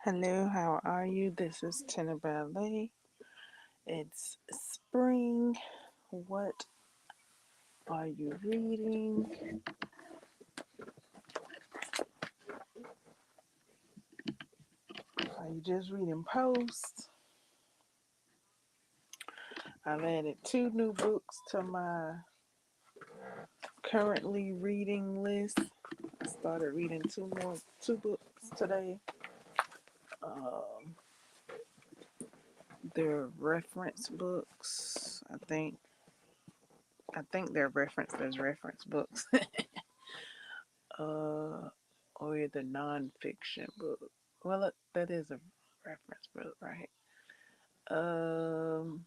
Hello, how are you? This is Tina Ballet. It's spring. What are you reading? Are you just reading posts? I've added two new books to my currently reading list. I started reading two books today. Um, they're reference books. I think they're referenced as reference books. uh, or either nonfiction book. Well, that is a reference book, right? Um,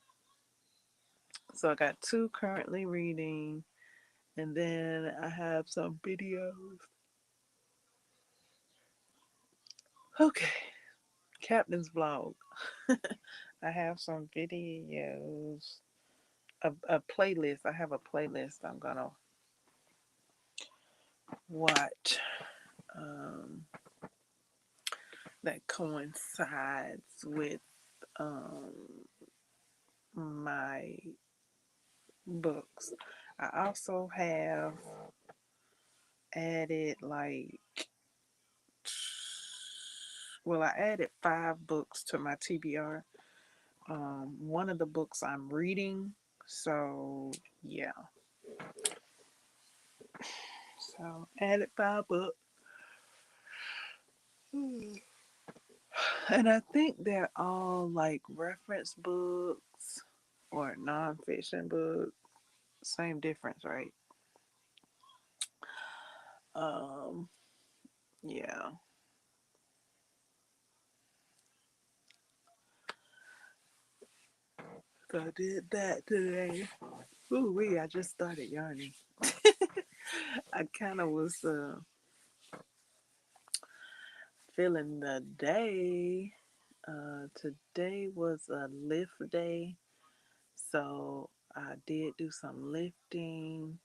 so I got two currently reading, and then I have some videos. Okay, Captain's Vlog. I have some videos, a playlist. I have a playlist I'm gonna watch that coincides with um, my books. I also have added I added 5 books to my TBR. One of the books I'm reading, so yeah, so added 5 books, and I think they're all like reference books or nonfiction books. Same difference, right? Um, yeah. So I did that today. Ooh wee! I just started yarning. I kind of was feeling the day. Today was a lift day, so I did do some lifting.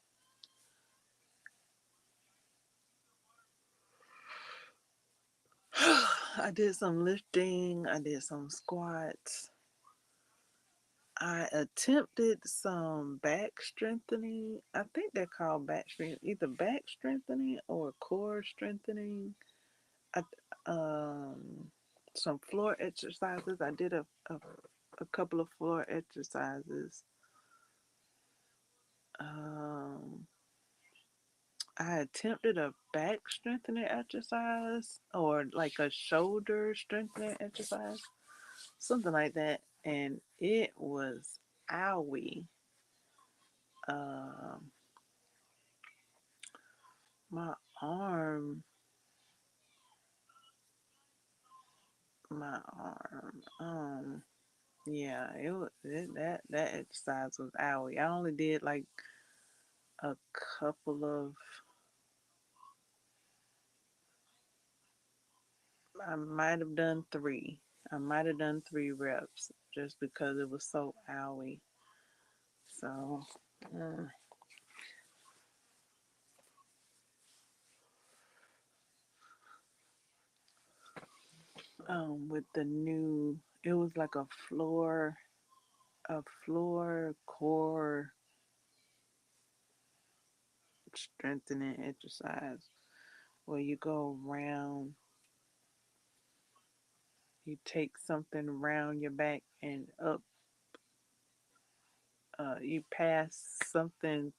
I did some lifting, I did some squats. I attempted some back strengthening. I think they're called back strength, either back strengthening or core strengthening. I, um, some floor exercises. I did a couple of floor exercises. Um, I attempted a back strengthening exercise or like a shoulder strengthening exercise, something like that, and it was owie. Um, my arm, my arm. Yeah, that exercise was owie. I only did like a couple of. I might have done 3. I might have done 3 reps just because it was so owie. So, uh, with the new, it was like a floor core strengthening exercise where you go around, you take something around your back and up, you pass something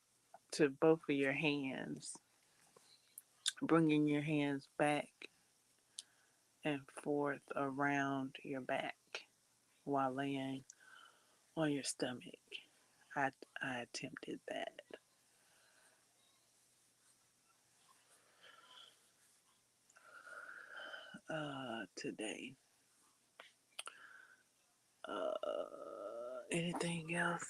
to both of your hands, bringing your hands back and forth around your back while laying on your stomach. I attempted that today. Anything else?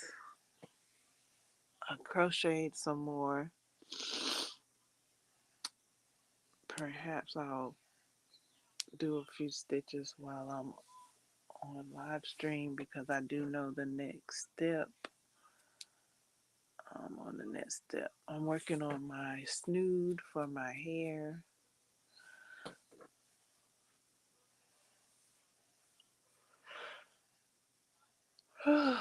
I crocheted some more. Perhaps I'll do a few stitches while I'm on live stream because I do know the next step. I'm on the next step. I'm working on my snood for my hair. um,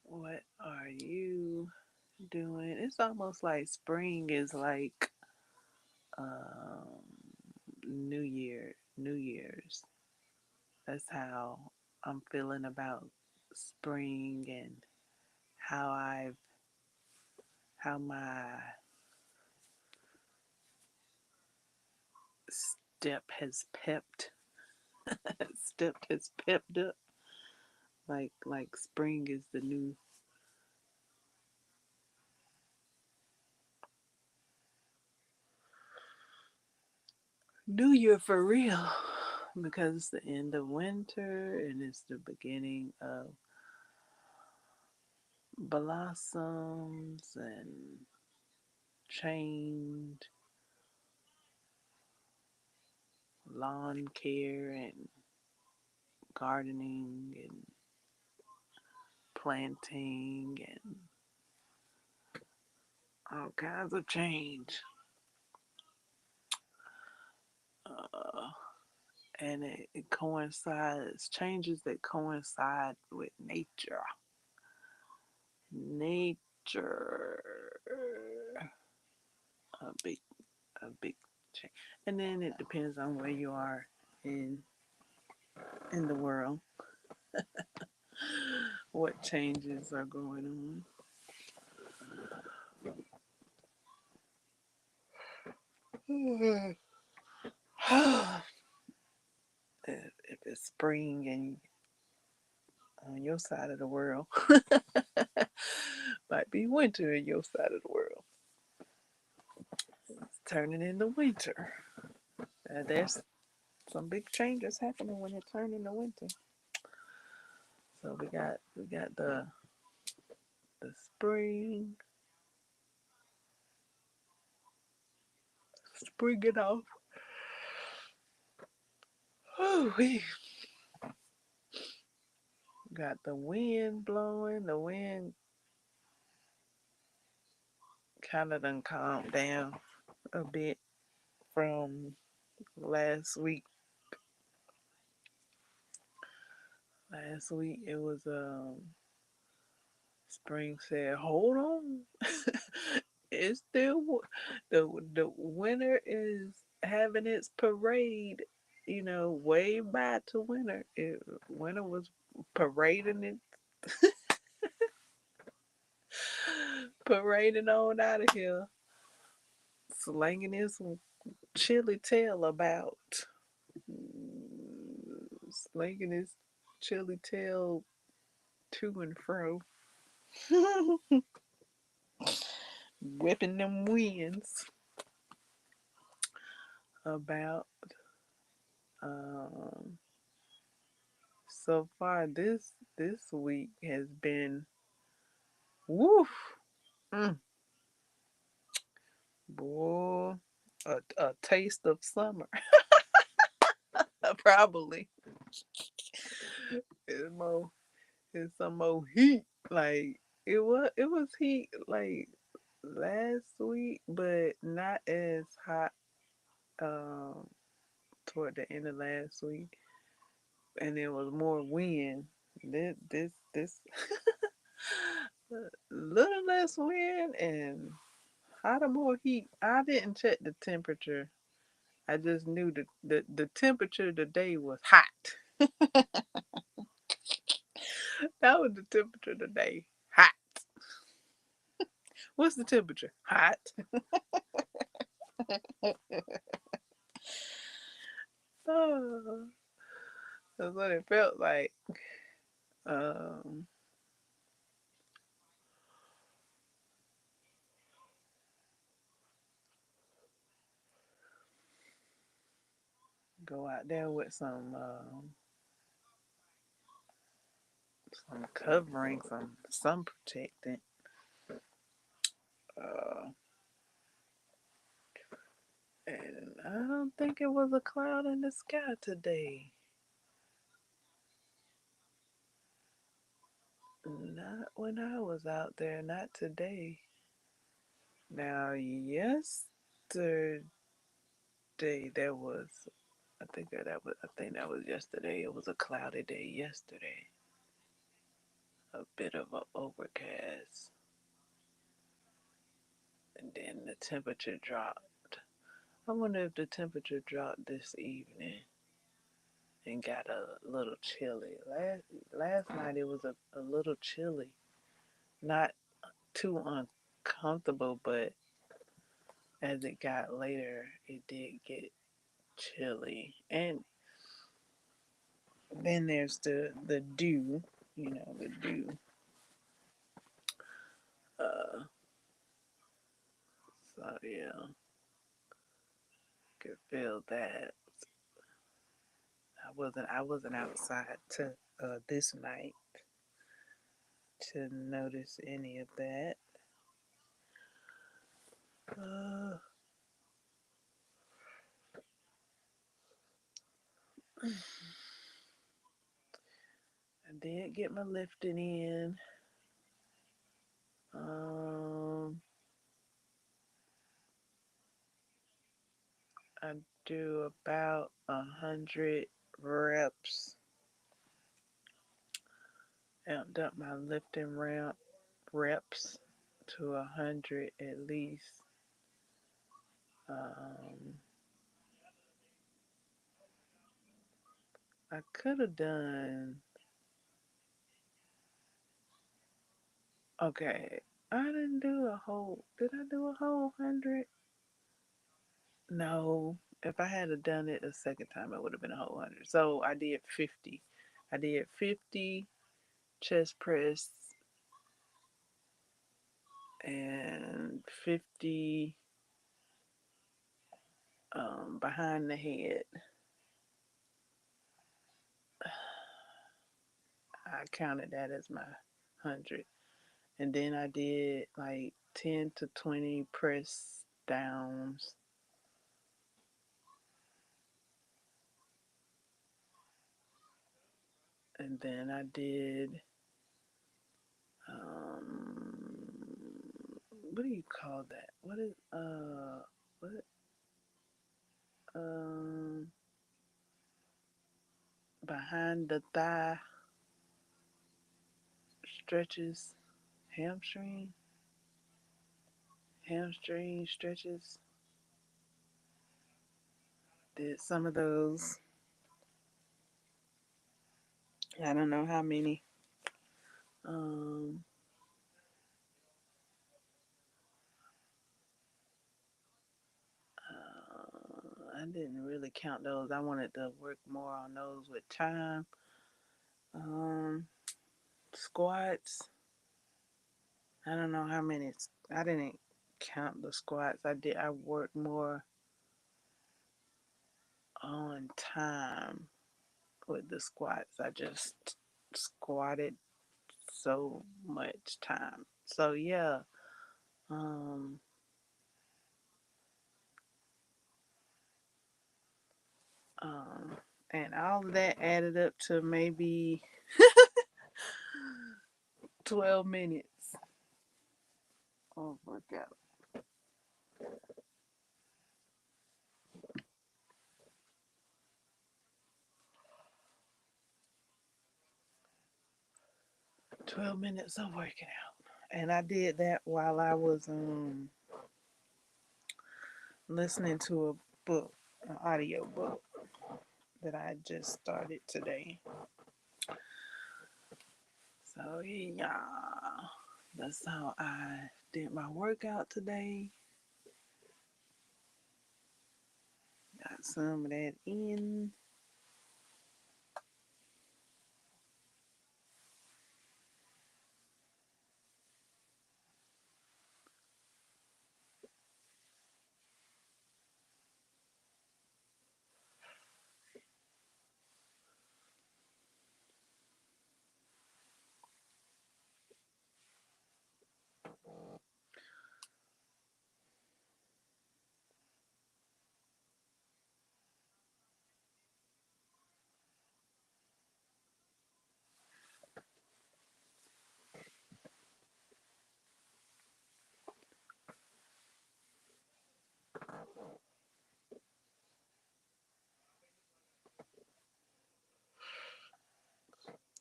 what are you doing? It's almost like spring is like um, New Year's. That's how I'm feeling about spring and how I've how my step has pepped step has pepped up like spring is the new year for real because it's the end of winter and it's the beginning of blossoms and change, lawn care and gardening and planting and all kinds of change. Uh, and it coincides, changes that coincide with nature. Nature. A big, a big change. And then it depends on where you are in in the world, what changes are going on. If it's spring and on your side of the world, might be winter in your side of the world. It's turning into winter. There's some big changes happening when it turns into winter. So we got the spring springing off. Oh, we got the wind blowing. The wind kind of done calmed down a bit from last week. Last week it was spring said, "Hold on, it's still the winter is having its parade. You know, way back to winter. Winter was parading it, parading on out of here, slinging his chilly tail about, slinging his chilly tail to and fro, whipping them winds about. Um, so far this week has been woof, mm, boy, a taste of summer. Probably it's more, it's some more heat. Like it was heat like last week, but not as hot um toward the end of last week, and there was more wind. This little less wind and hotter, more heat. I didn't check the temperature. I just knew the temperature today was hot. That was the temperature today. Hot. What's the temperature? Hot. Oh, that's what it felt like. Um, go out there with some covering, some sun protectant. Uh, and I don't think it was a cloud in the sky today. Not when I was out there, not today. Now, yesterday there was, I think that was yesterday. It was a cloudy day yesterday. A bit of an overcast. And then the temperature dropped. I wonder if the temperature dropped this evening and got a little chilly. Last night it was a little chilly. Not too uncomfortable, but as it got later, it did get chilly. And then there's the dew, the dew. Uh, so yeah, could feel that. I wasn't outside to this night to notice any of that. Uh, I did get my lifting in. Um, I do about 100 reps. Amped up my lifting ramp reps to 100 at least. Um, I could have done. Okay, I didn't do a whole. Did I do a whole 100? No. If I had done it a second time, it would have been a whole 100. So I did 50. I did 50 chest press and 50 behind the head. I counted that as my 100. And then I did like 10 to 20 press downs. And then I did, um, what do you call that? What, um, behind the thigh stretches, hamstring, hamstring stretches. Did some of those. I don't know how many. Um, I didn't really count those. I wanted to work more on those with time. Um, Squats. I don't know how many. I didn't count the squats. I worked more on time with the squats. I just squatted so much time. So yeah. Um, um, and all of that added up to maybe 12 minutes of workout. 12 minutes of working out. And I did that while I was listening to a book, an audio book that I just started today. So yeah, that's how I did my workout today. Got some of that in.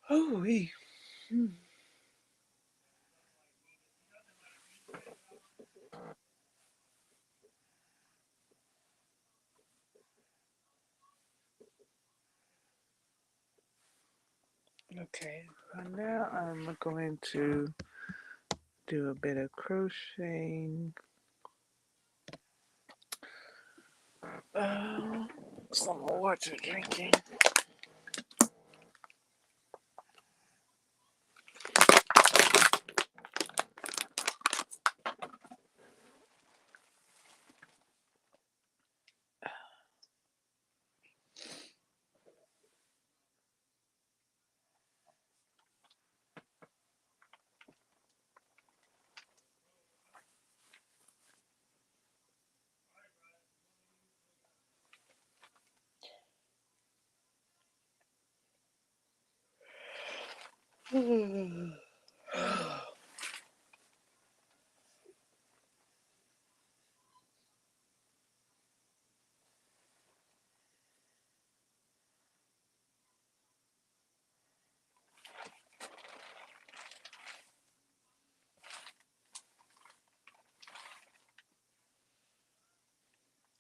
Oh, we. Okay, so now I'm going to do a bit of crocheting. Uh, some water drinking.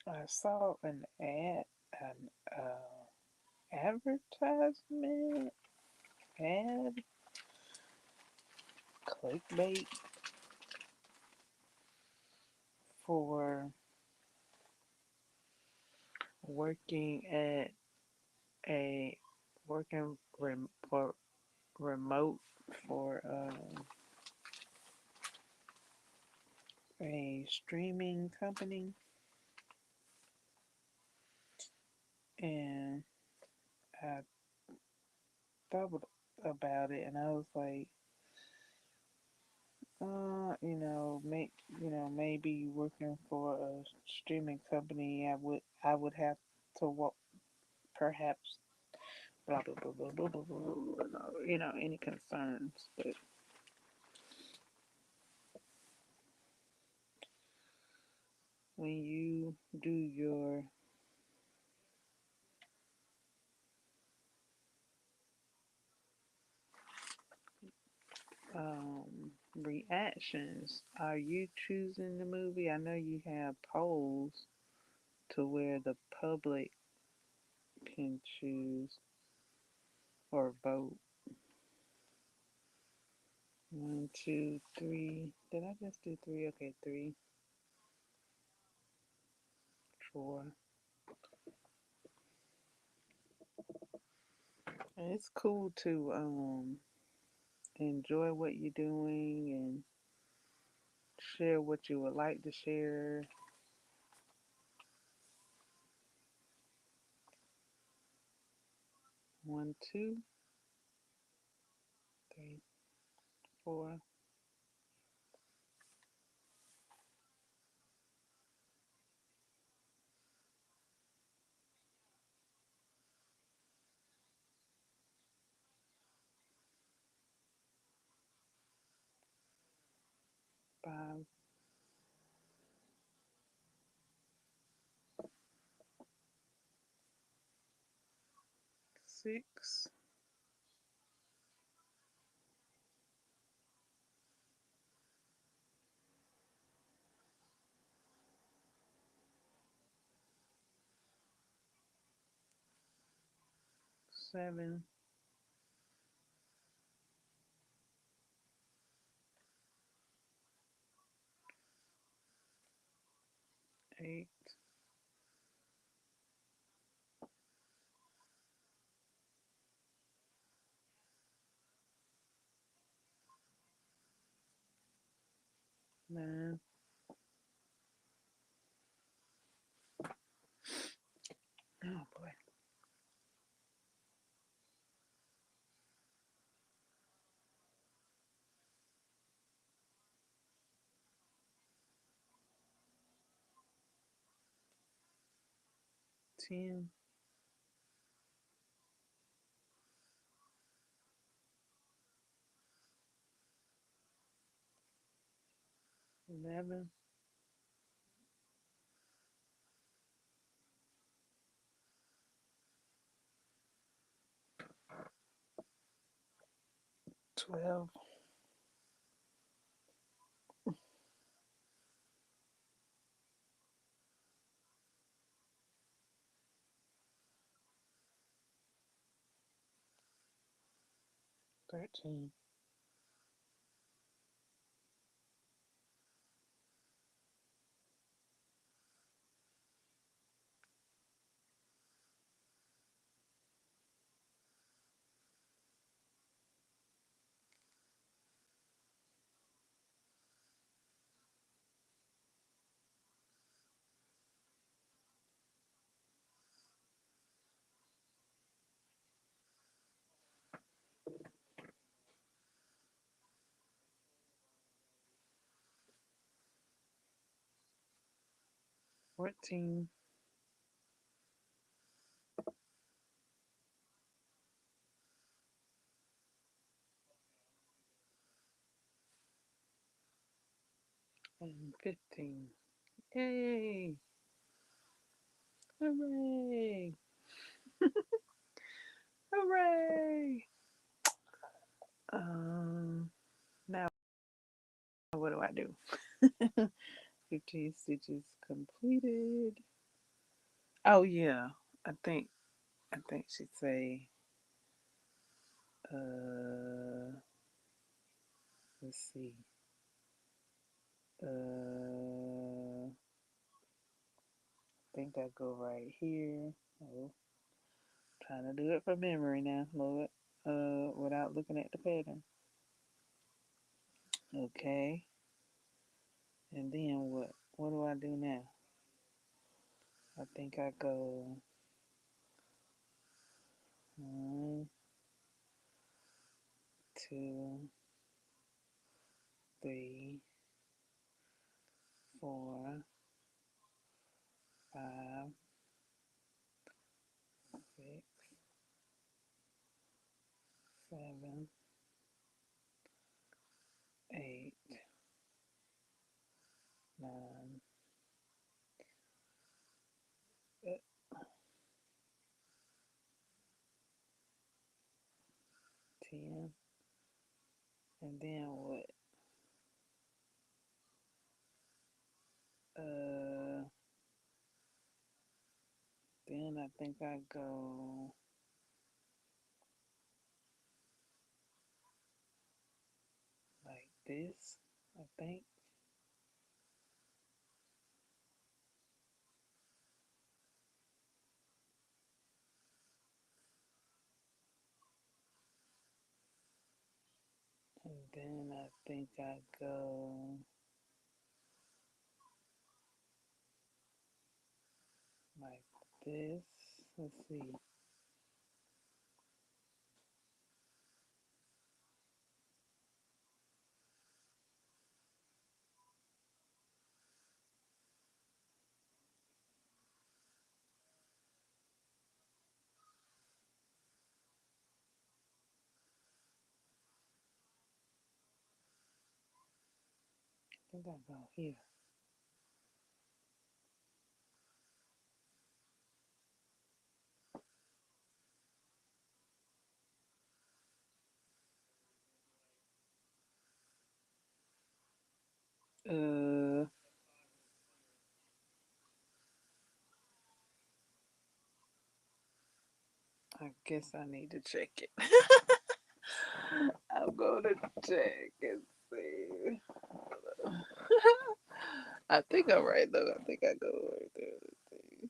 I saw an advertisement, ad, clickbait for working at a for remote for a streaming company, and I thought about it, and I was like, maybe working for a streaming company, I would have to walk, perhaps, blah blah blah blah blah blah blah, any concerns, but when you do your reactions, are you choosing the movie? I know you have polls to where the public can choose or vote. One, two, three. Did I just do three? Okay, three, four. And it's cool to enjoy what you're doing and share what you would like to share. One, two, three, four, five, six, 7, 8, 9. Oh boy. 10, 11, 12. 13. 14. 15. Yay! Hooray! Hooray! Now what do I do? 15 stitches completed. Oh yeah, I think she'd say, let's see, I think I go right here. Oh, trying to do it from memory now, Lord, without looking at the pattern. Okay, and then what? What do I do now? I think I go 1, 2, 3, 4, 5, 6, 7, 8, 9, 10, and then what? Uh, then I think I go like this, I think. And then I think I go like this. Let's see. I think I go here. I guess I need to check it. I'm gonna check and see. I think I'm right though. I think I go right there. Let's see.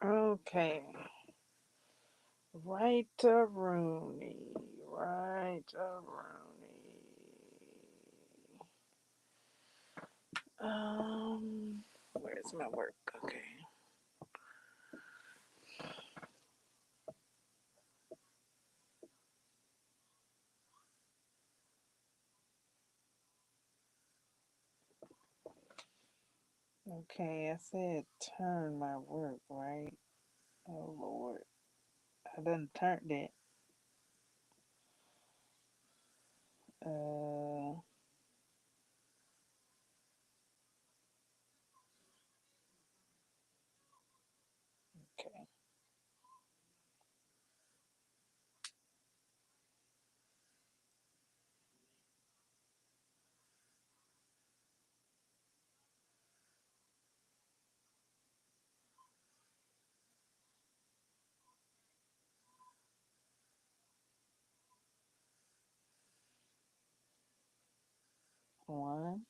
Okay. Rooney. Rooney. Where's my work? Okay. Okay, I said turn my work, right? Oh Lord. I done turned it. Uh okay. One,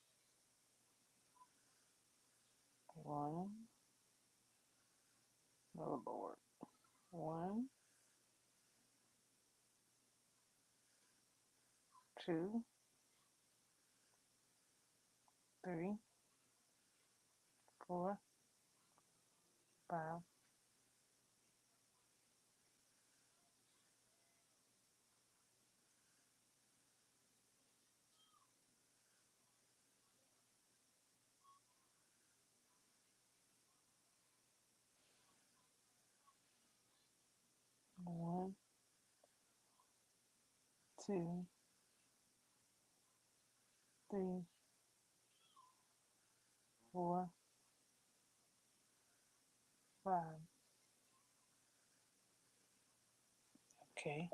one, oh Lord. One, two, three, four, five. One, two, three, four, five. Okay.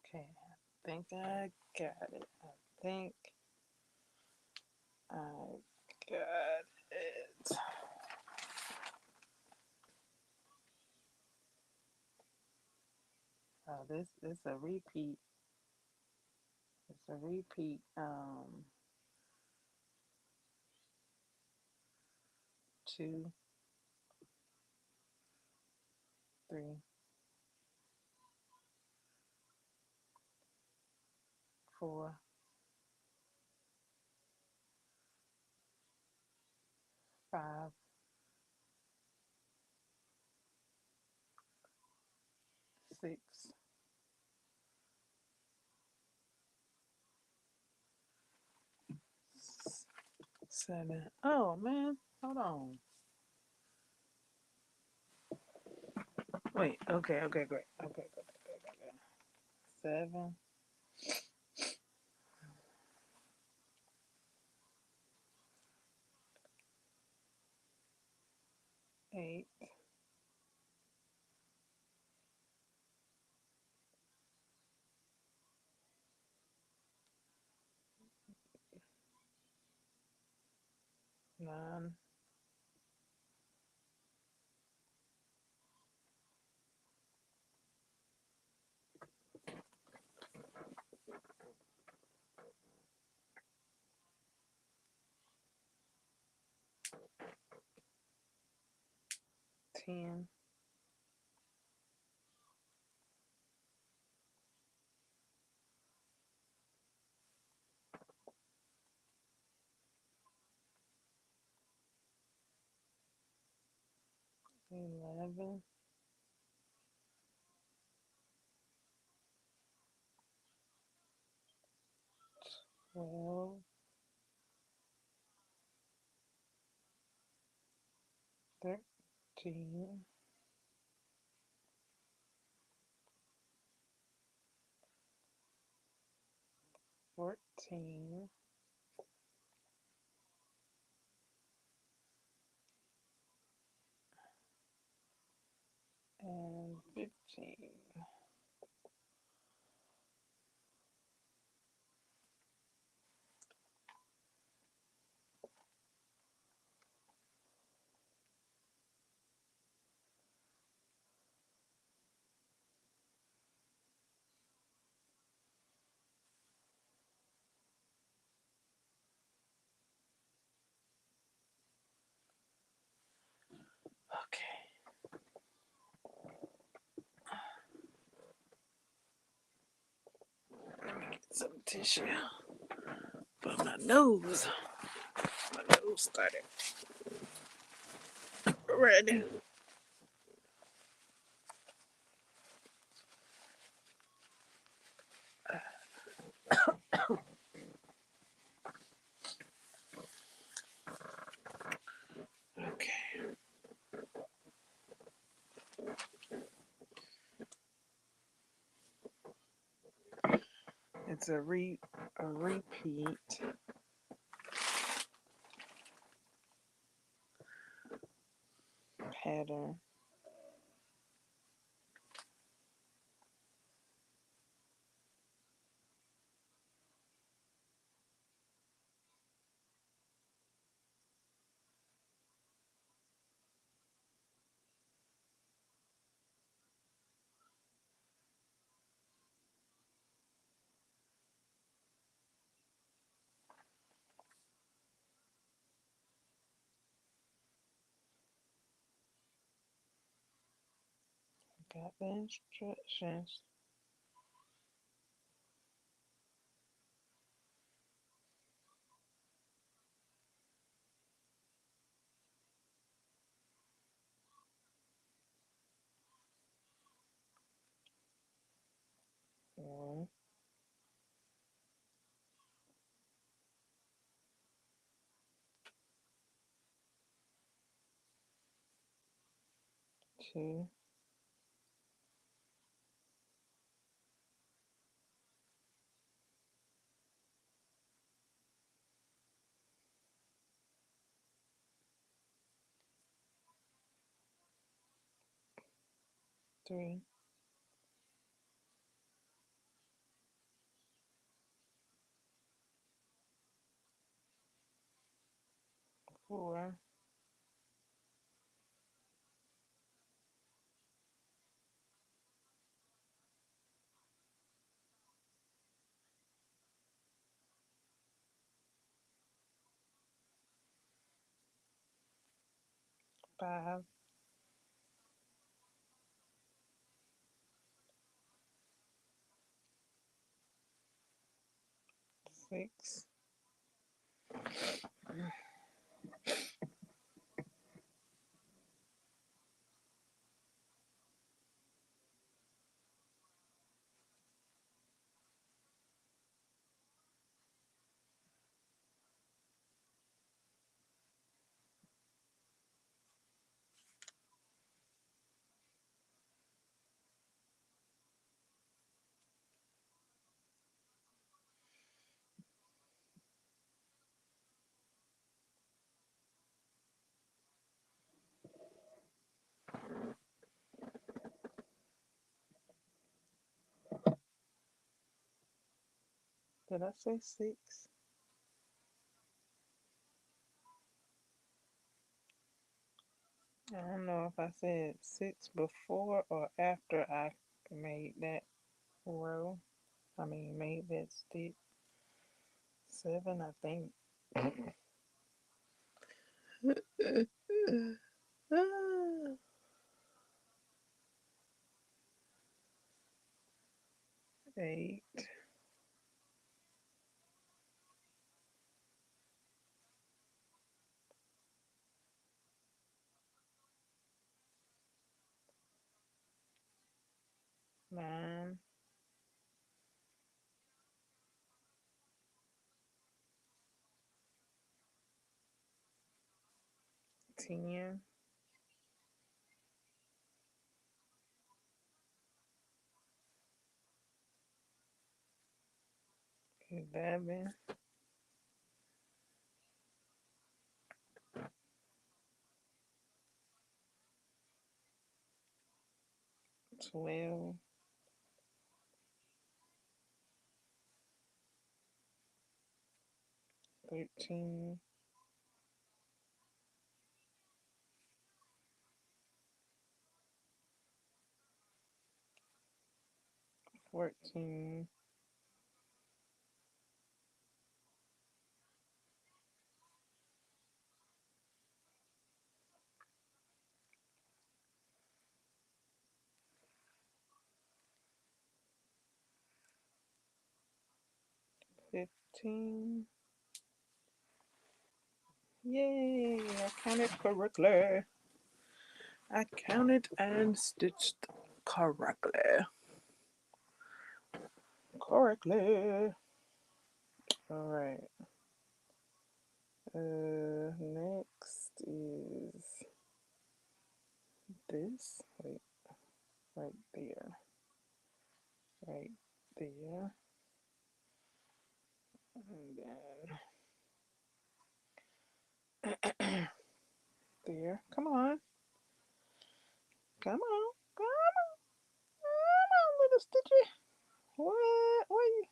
Okay. I think I got it. I think I got it. Oh, this is a repeat. It's a repeat. Two, three, four, five, six, seven. Oh man, hold on. Wait. Okay. Okay. Great. Okay. Okay. Seven, eight, nine, 10, 11, 12, 13, 14, and 15. Okay, let me get some tissue for my nose. My nose started running. Okay, it's a repeat pattern. Got the instructions. 1, 2, 3, 4, 5, 6. Did I say 6? I don't know if I said 6 before or after I made that row. I mean, made that stick. 7, I think. 8, 9, 10, 11, 12, 13, 14, 15. Yay! I counted correctly. I counted and stitched correctly. Correctly. All right. Next is this. Wait, right there. Right there. And then there. Come on. Come on. Come on. Come on, little Stitchy. What? What you?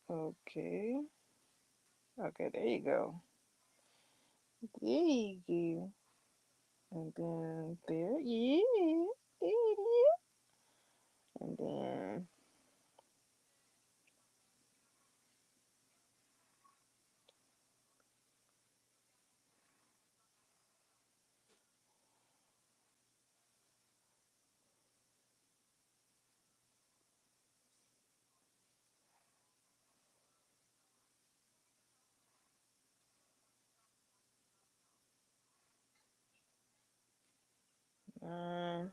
Okay. Okay, there you go. There you go. And then there. Yeah. Yeah. And then. Um,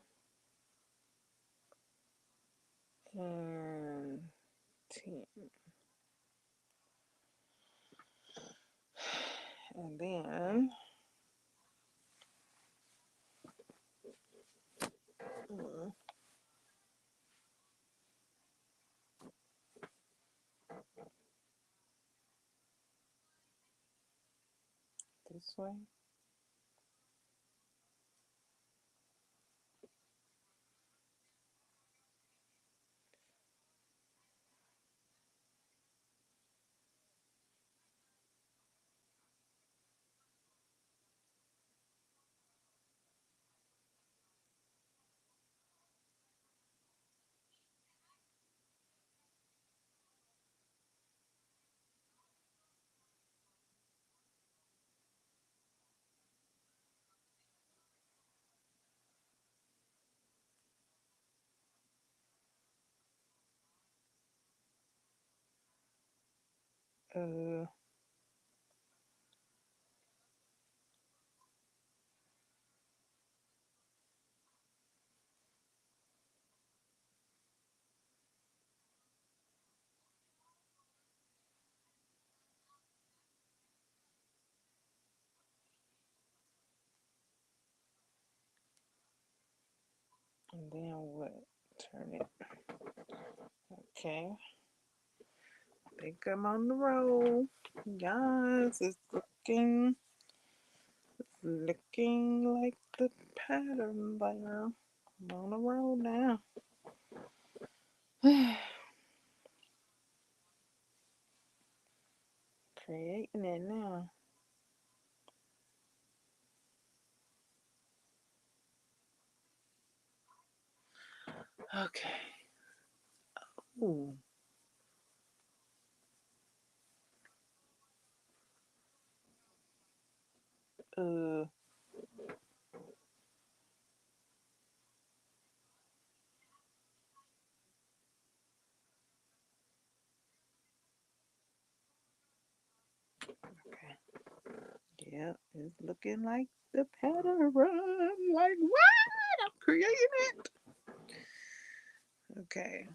and 10. And then. uh, this way. Uh, and then what? Turn it. Okay. I think I'm on the roll. Yes, it's looking like the pattern there. I'm on the roll now. Creating it now. Okay. Ooh. Uh. Okay. Yeah, it's looking like the pattern. Like what? I'm creating it. Okay.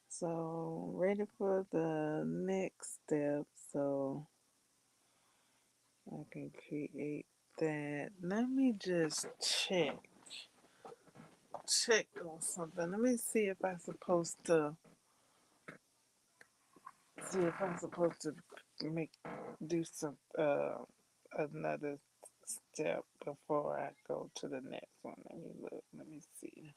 So ready for the next step. So I can create that. Let me just check. check on something. Let me see if I'm supposed to make do some another step before I go to the next one. Let me look. Let me see.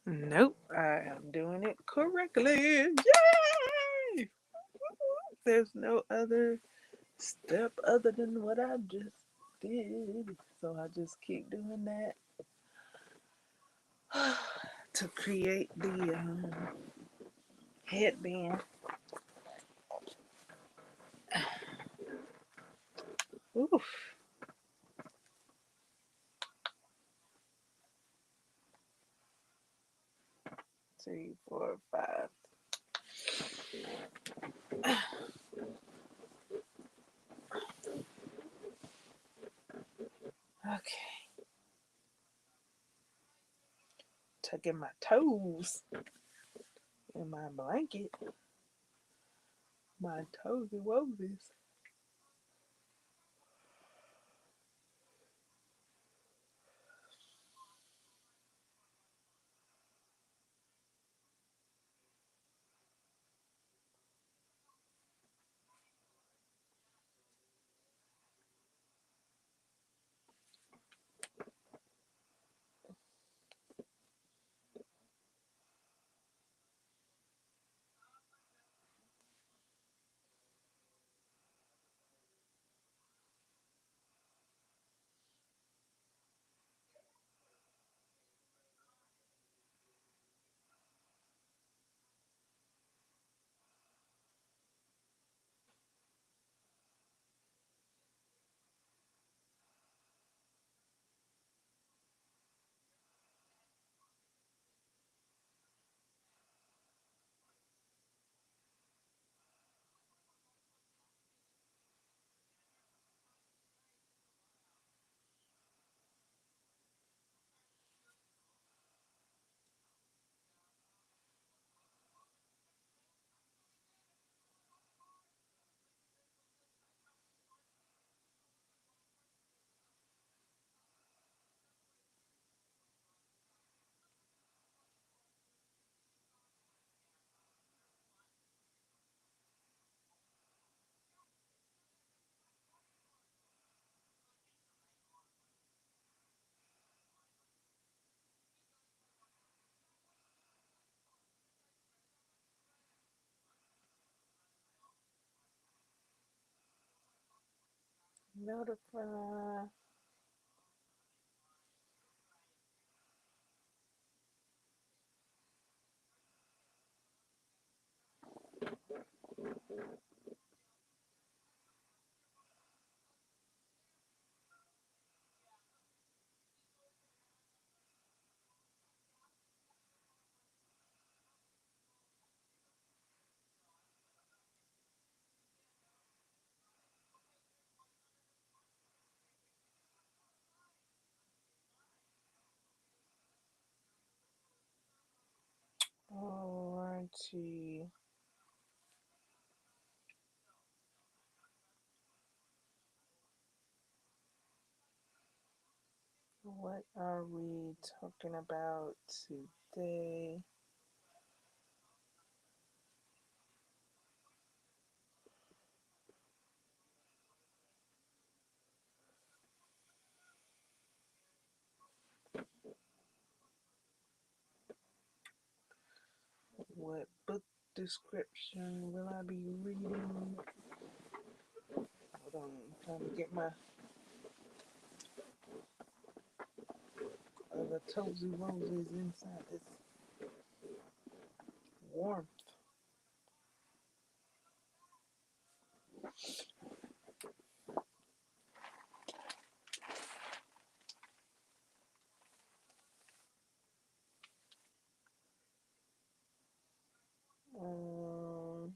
Nope, I am doing it correctly. Yay! There's no other step other than what I just did. So I just keep doing that to create the headband. Oof. 3, 4, 5. Okay. Tucking my toes in my blanket. My toesy woesies. Notify. Alrighty. What are we talking about today? What book description will I be reading? Hold on, I'm trying to get my the Tozy Roses inside this warmth. Um,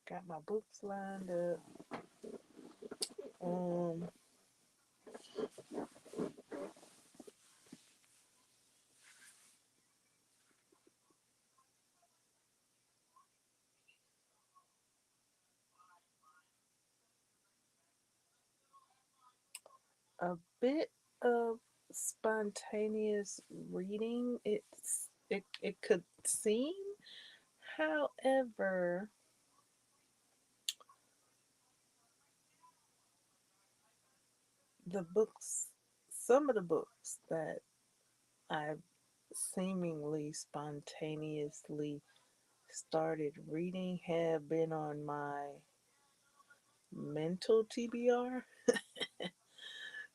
got my books lined up. Um, a bit of spontaneous reading. It could seem, however, the books, some of the books that I've seemingly spontaneously started reading have been on my mental TBR.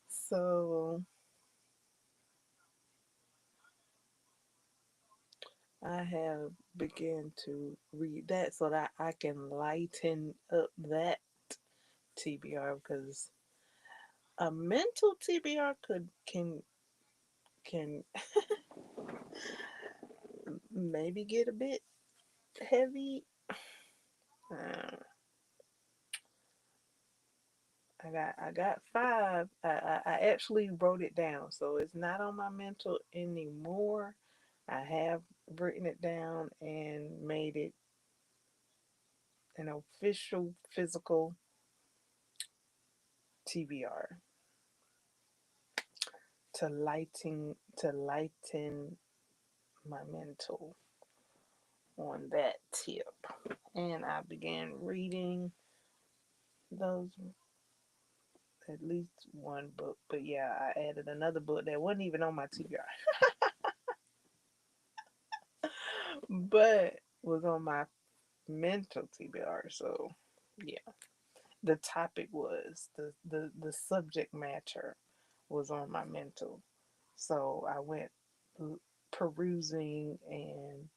So I have begun to read that so that I can lighten up that TBR, because a mental TBR can maybe get a bit heavy. Uh, I got five. I actually wrote it down, so it's not on my mental anymore. I have written it down and made it an official physical TBR to lighten my mental on that tip. And I began reading those, at least one book. But yeah, I added another book that wasn't even on my TBR, but was on my mental TBR. So yeah, the topic was the subject matter was on my mental. So I went perusing and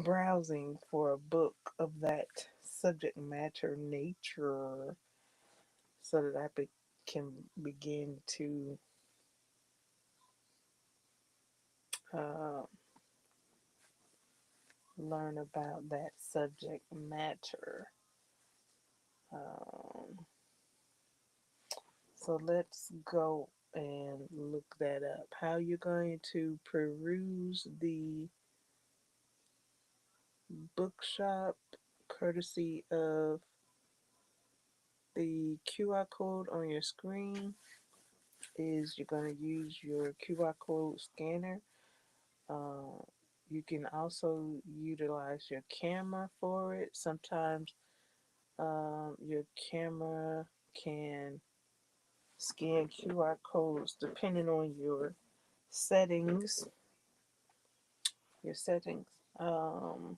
browsing for a book of that subject matter nature so that can begin to uh, learn about that subject matter. Um, so let's go and look that up. How you're going to peruse the bookshop, courtesy of the QR code on your screen, is you're going to use your QR code scanner. Uh, you can also utilize your camera for it. Sometimes your camera can scan QR codes depending on your settings. Your settings. Um,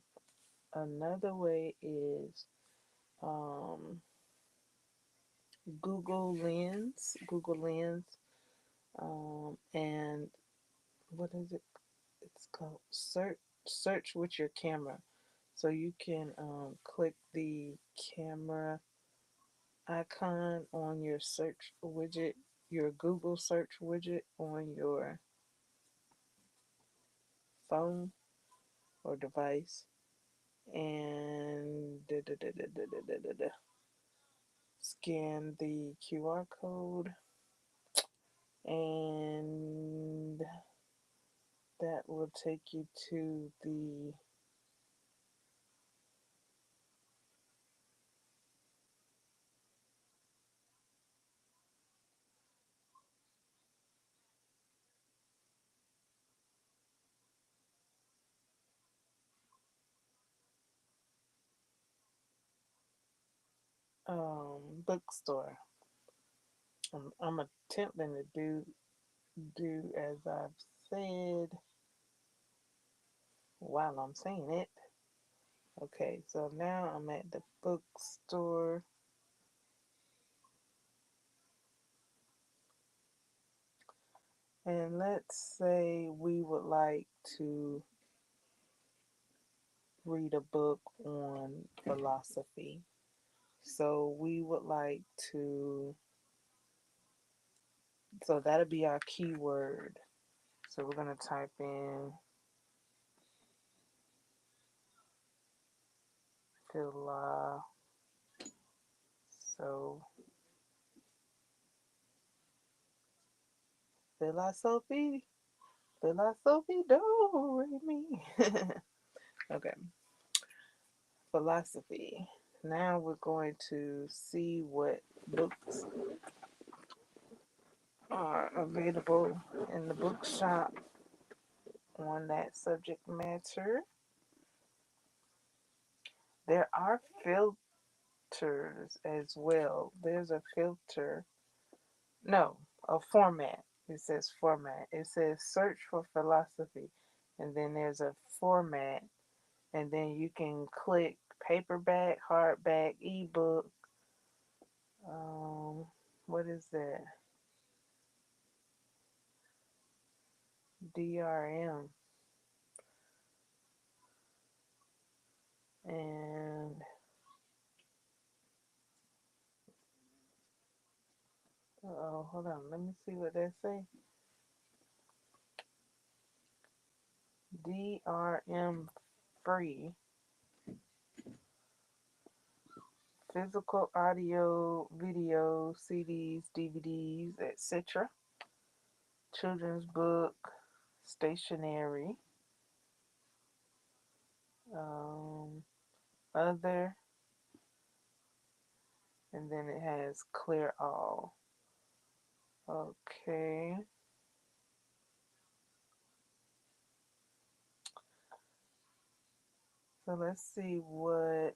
Another way is um, Google Lens. Google Lens. And what is it? It's called search with your camera. So you can click the camera icon on your search widget, your Google search widget on your phone or device, and scan the QR code, And that will take you to the bookstore. I'm attempting to do as I've said while I'm saying it. Okay, so now I'm at the bookstore. And let's say we would like to read a book on philosophy. So we would like to, so that'll be our keyword. So we're going to type in philosophy. So philosophy, philosophy, don't worry me. Okay, philosophy. Now we're going to see what books are available in the bookshop on that subject matter. There are filters as well. There's a filter. No, a format. It says format. It says search for philosophy. And then there's a format. And then you can click paperback, hardback, ebook. What is that? DRM. And hold on. Let me see what they say. DRM free. Physical audio, video, CDs, DVDs, etc. Children's book, stationery, other, and then it has clear all. Okay. So let's see what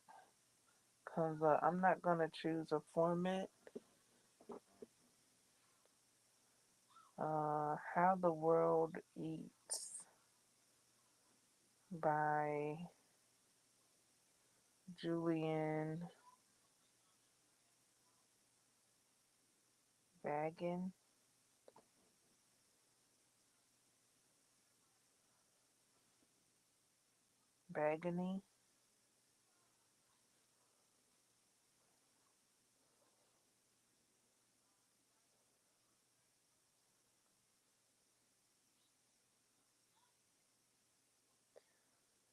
comes up. I'm not going to choose a format. How the World Eats by Julian Bagan. Bagany.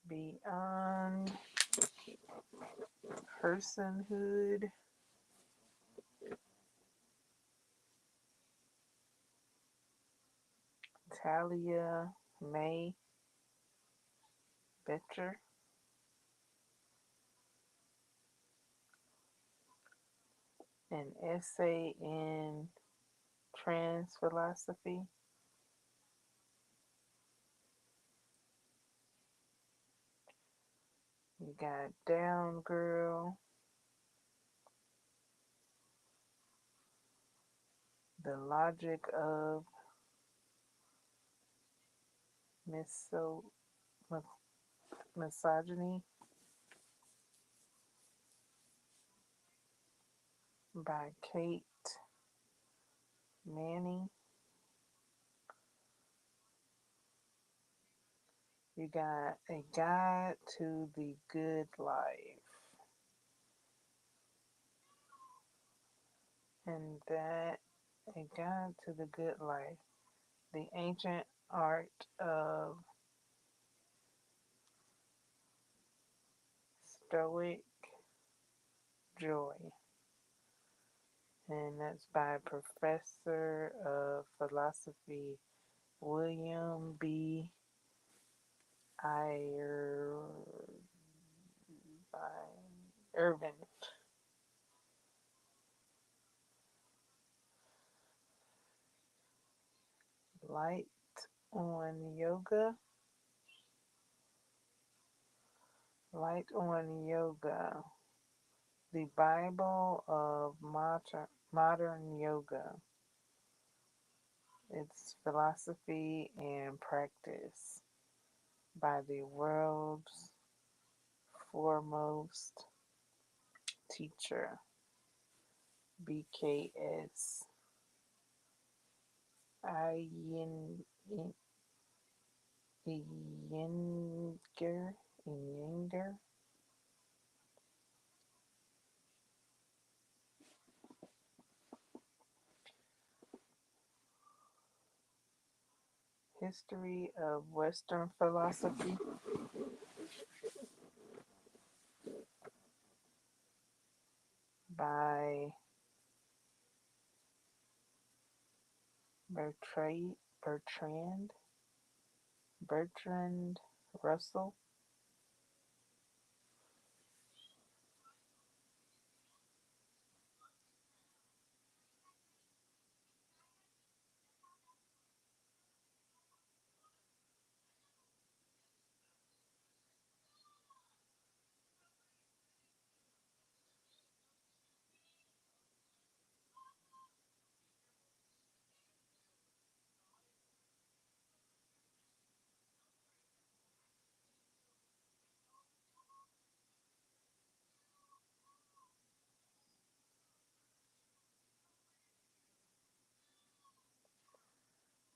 Beyond Personhood. Talia May Betcher. An essay in trans philosophy. You got Down Girl. The Logic of miso- Misogyny by Kate Manning. You got A Guide to the Good Life. And that, A Guide to the Good Life. The Ancient Art of Stoic Joy. and that's by Professor of Philosophy William B. Irvin. Light on Yoga. Light on Yoga. The Bible of Modern Yoga. Its philosophy and practice by the world's foremost teacher, BKS Iyengar. History of Western Philosophy by Bertrand Russell.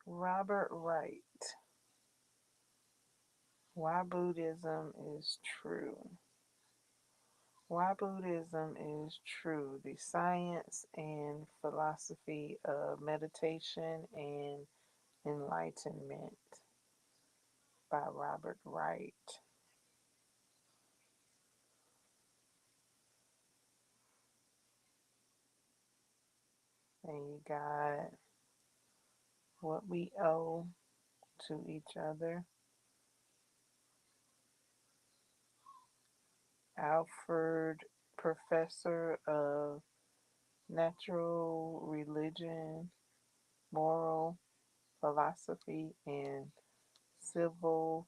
Robert Wright. Why Buddhism is True. Why Buddhism is True, the Science and Philosophy of Meditation and Enlightenment by Robert Wright. And you got What We Owe to Each Other, Alfred, Professor of Natural Religion, Moral Philosophy, and Civil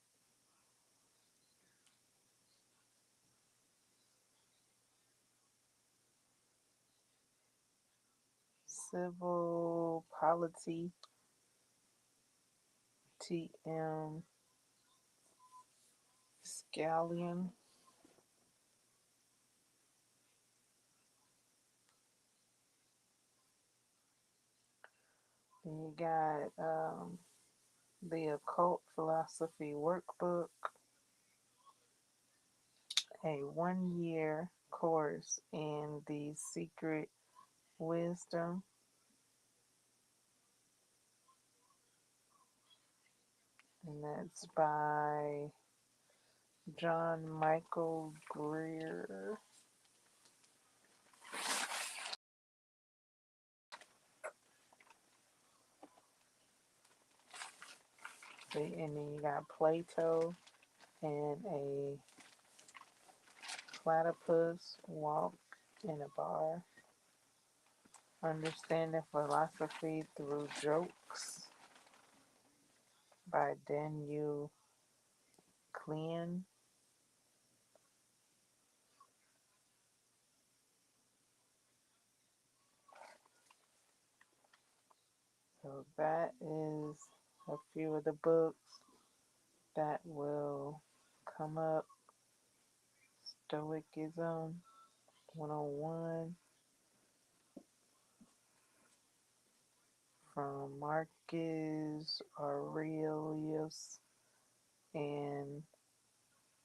Polity, T.M. Scallion. Then you got the Occult Philosophy Workbook, a 1-year course in the Secret Wisdom, and that's by John Michael Greer. And then you got Plato and a platypus walk in a bar. Understanding Philosophy Through Jokes by Daniel Klein. So that is a few of the books that will come up. Stoicism 101 from Marcus Aurelius and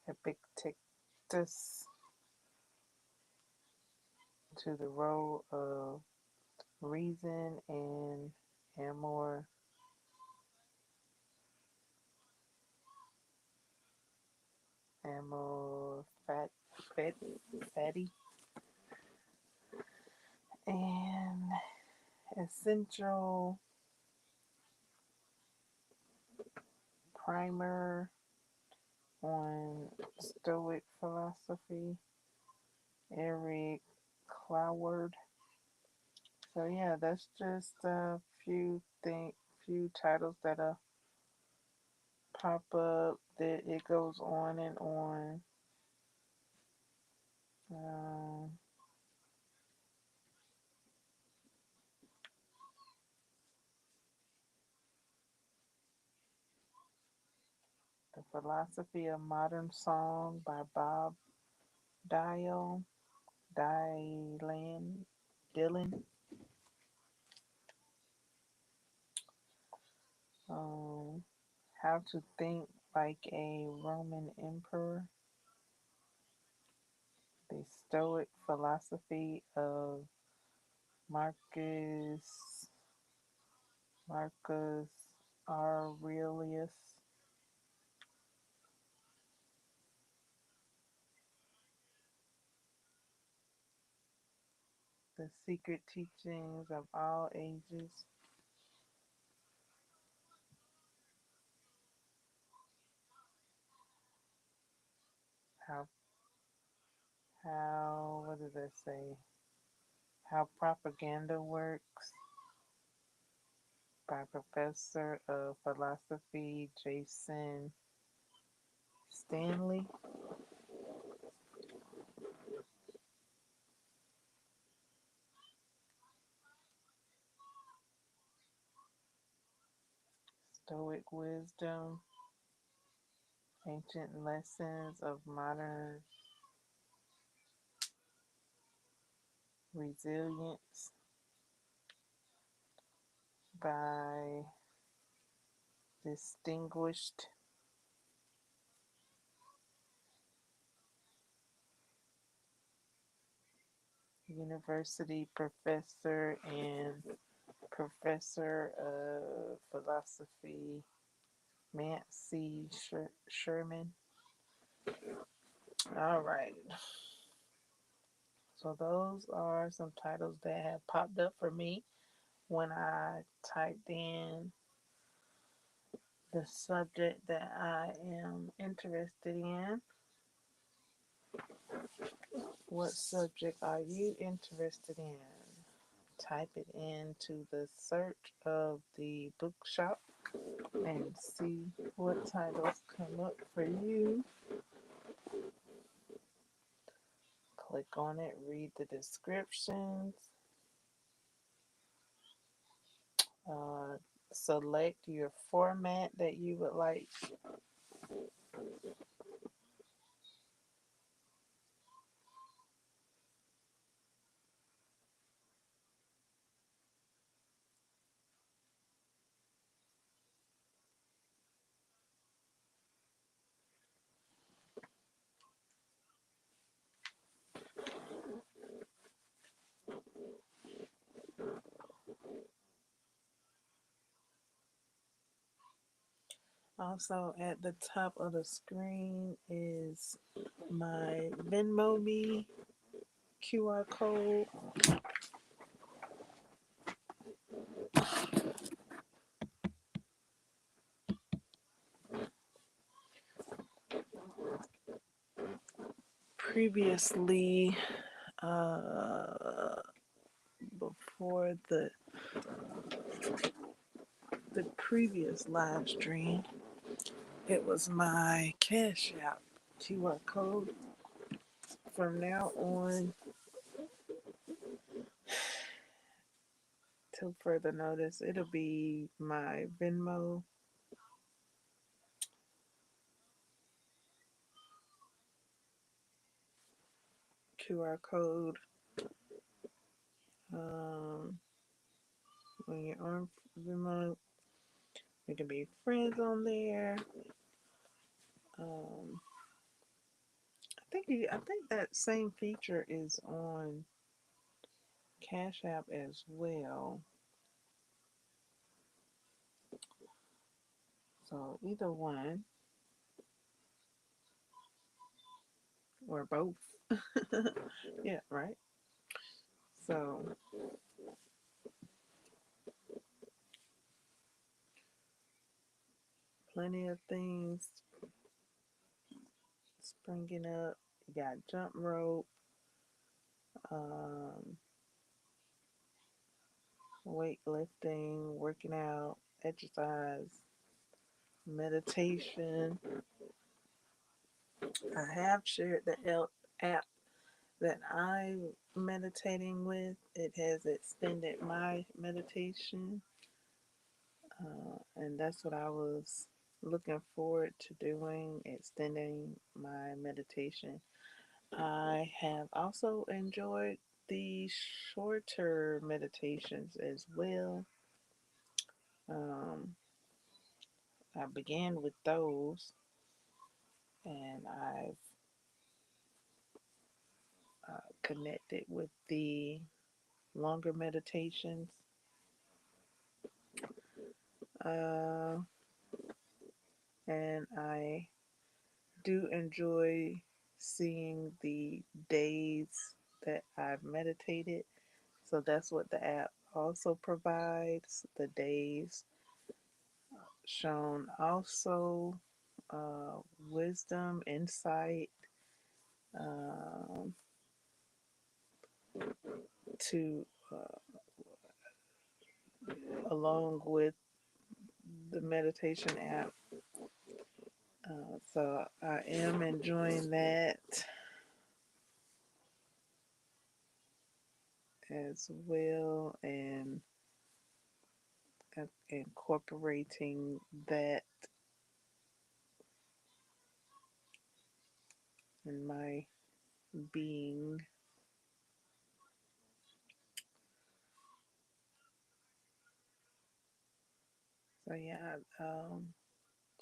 Epictetus, to the role of reason and amor fatty. And Essential Primer on Stoic Philosophy, Eric Cloward. So yeah, that's just a few titles that pop up. That it goes on and on. Um, the Philosophy of Modern Song by Bob Dial, Dylan, Dylan. Um, How to Think Like a Roman Emperor, the Stoic Philosophy of Marcus Marcus Aurelius, The Secret Teachings of All Ages, how what does that say? How Propaganda Works by Professor of Philosophy Jason Stanley. Stoic Wisdom, Ancient Lessons of Modern Resilience by Distinguished University Professor and Professor of Philosophy Nancy Sherman. All right. So those are some titles that have popped up for me when I typed in the subject that I am interested in. What subject are you interested in? Type it into the search of the bookshop and see what titles come up for you. Click on it, read the descriptions, uh, select your format that you would like. Also, at the top of the screen is my Venmo me QR code. Previously, before the previous live stream, it was my Cash App QR code. From now on, till further notice, it'll be my Venmo QR code. Um, when you're on Venmo, we can be friends on there. Um, I think that same feature is on Cash App as well. So either one or both. Yeah, right. So, plenty of things springing up. You got jump rope, um, weightlifting, working out, exercise, meditation. I have shared the app that I'm meditating with. It has extended my meditation, and that's what I was looking forward to doing, extending my meditation. I have also enjoyed the shorter meditations as well. Um, I began with those, and I've connected with the longer meditations. Uh, and I do enjoy seeing the days that I've meditated. So that's what the app also provides, the days shown. Also, wisdom, insight, um, to along with the meditation app. So I am enjoying that as well, and incorporating that in my being. So yeah,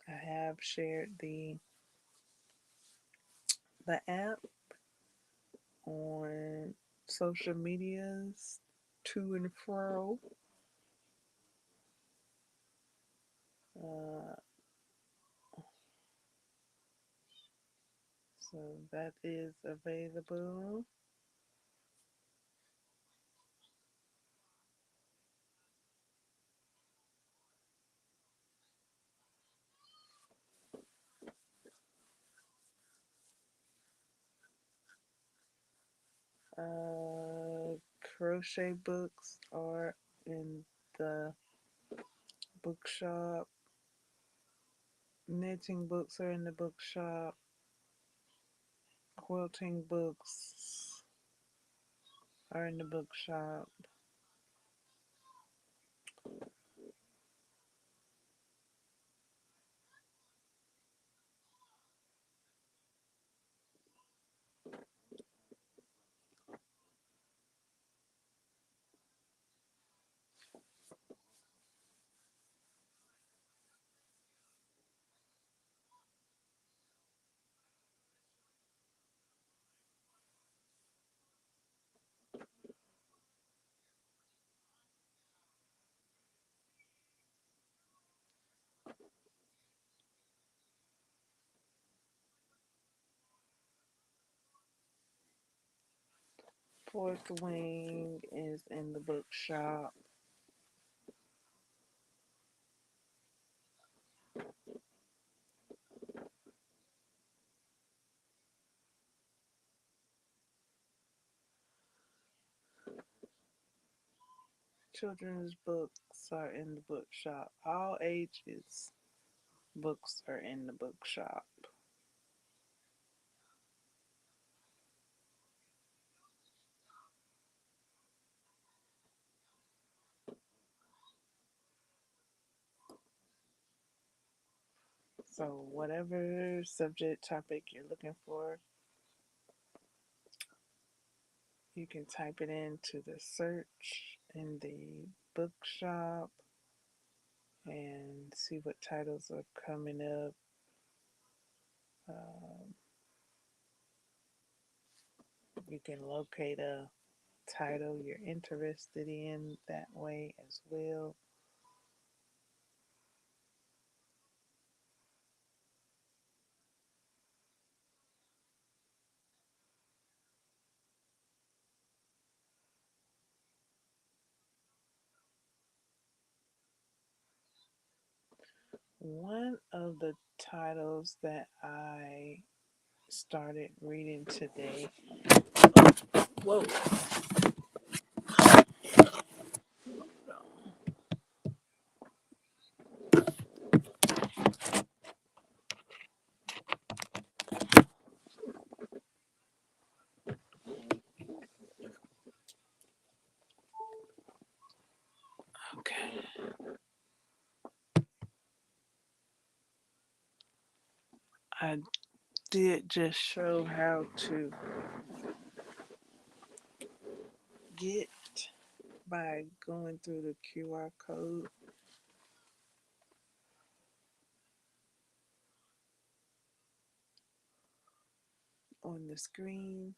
I have shared the app on social medias to and fro. Uh, so that is available. Uh, Crochet books are in the bookshop. Knitting books are in the bookshop. Quilting books are in the bookshop. Fourth Wing is in the bookshop. Children's books are in the bookshop. All ages books are in the bookshop. So, whatever subject topic you're looking for, you can type it into the search in the bookshop and see what titles are coming up. Um, you can locate a title you're interested in that way as well. One of the titles that I started reading today. Whoa. Okay. I did just show how to get by going through the QR code on the screen.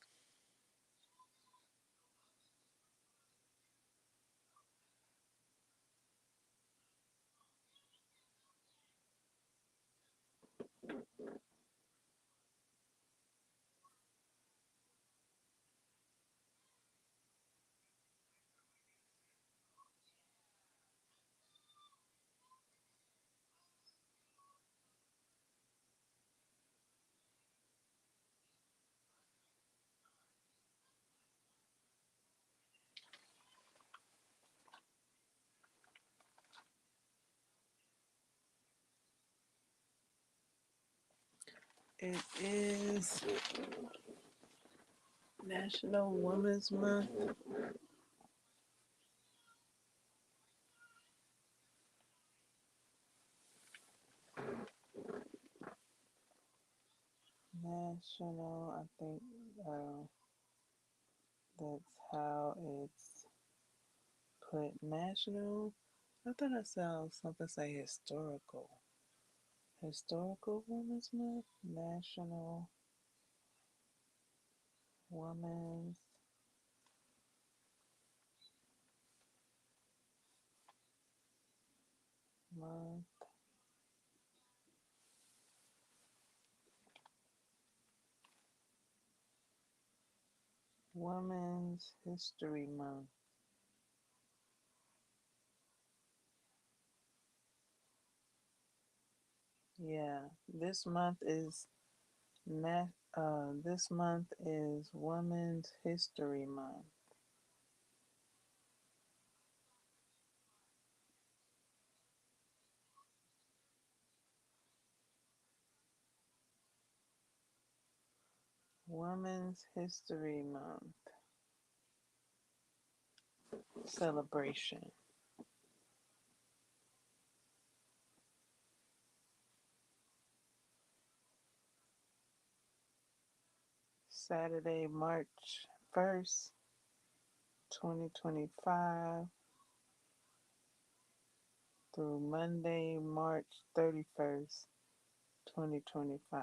It is National Women's Month. National, I think that's how it's put. National. I thought I saw something say historical. Historical Women's Month? National Women's Month. Women's History Month. Yeah, this month is this month is Women's History Month. Women's History Month celebration. Saturday, March 1st, 2025 through Monday, March 31st, 2025.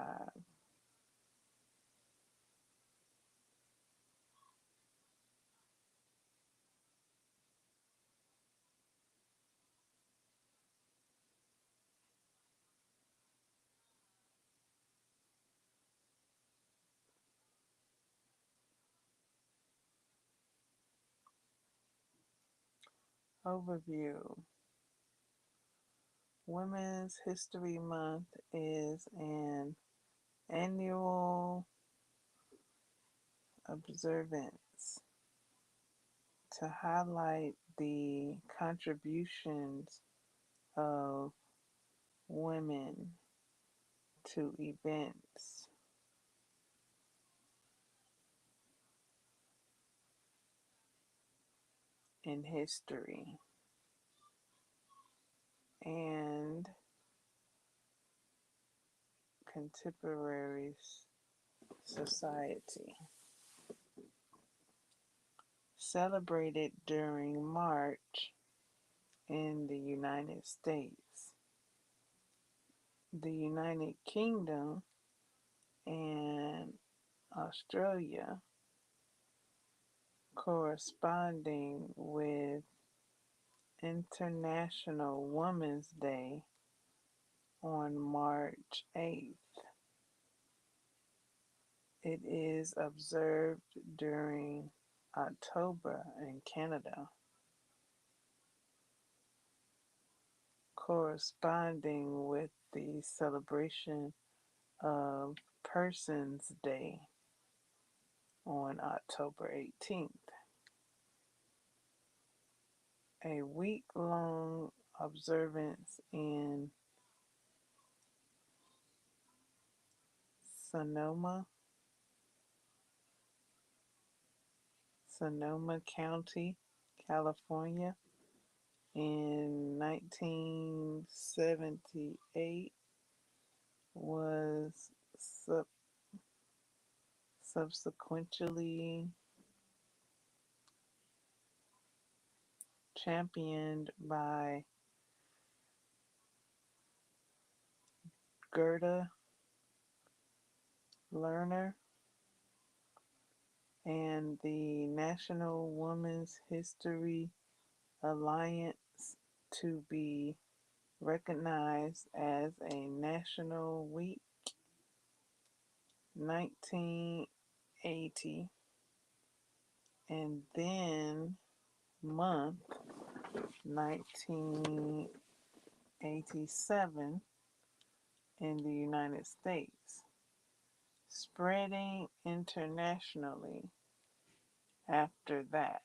Overview. Women's History Month is an annual observance to highlight the contributions of women to events in history and contemporary society. Celebrated during March in the United States, the United Kingdom, and Australia, corresponding with International Women's Day on March 8th. It is observed during October in Canada, corresponding with the celebration of Persons Day on October 18th, a week-long observance in Sonoma, Sonoma County, California in 1978 was subsequently championed by Gerda Lerner and the National Women's History Alliance to be recognized as a National Week 1980 and then month 1987 in the United States, spreading internationally after that.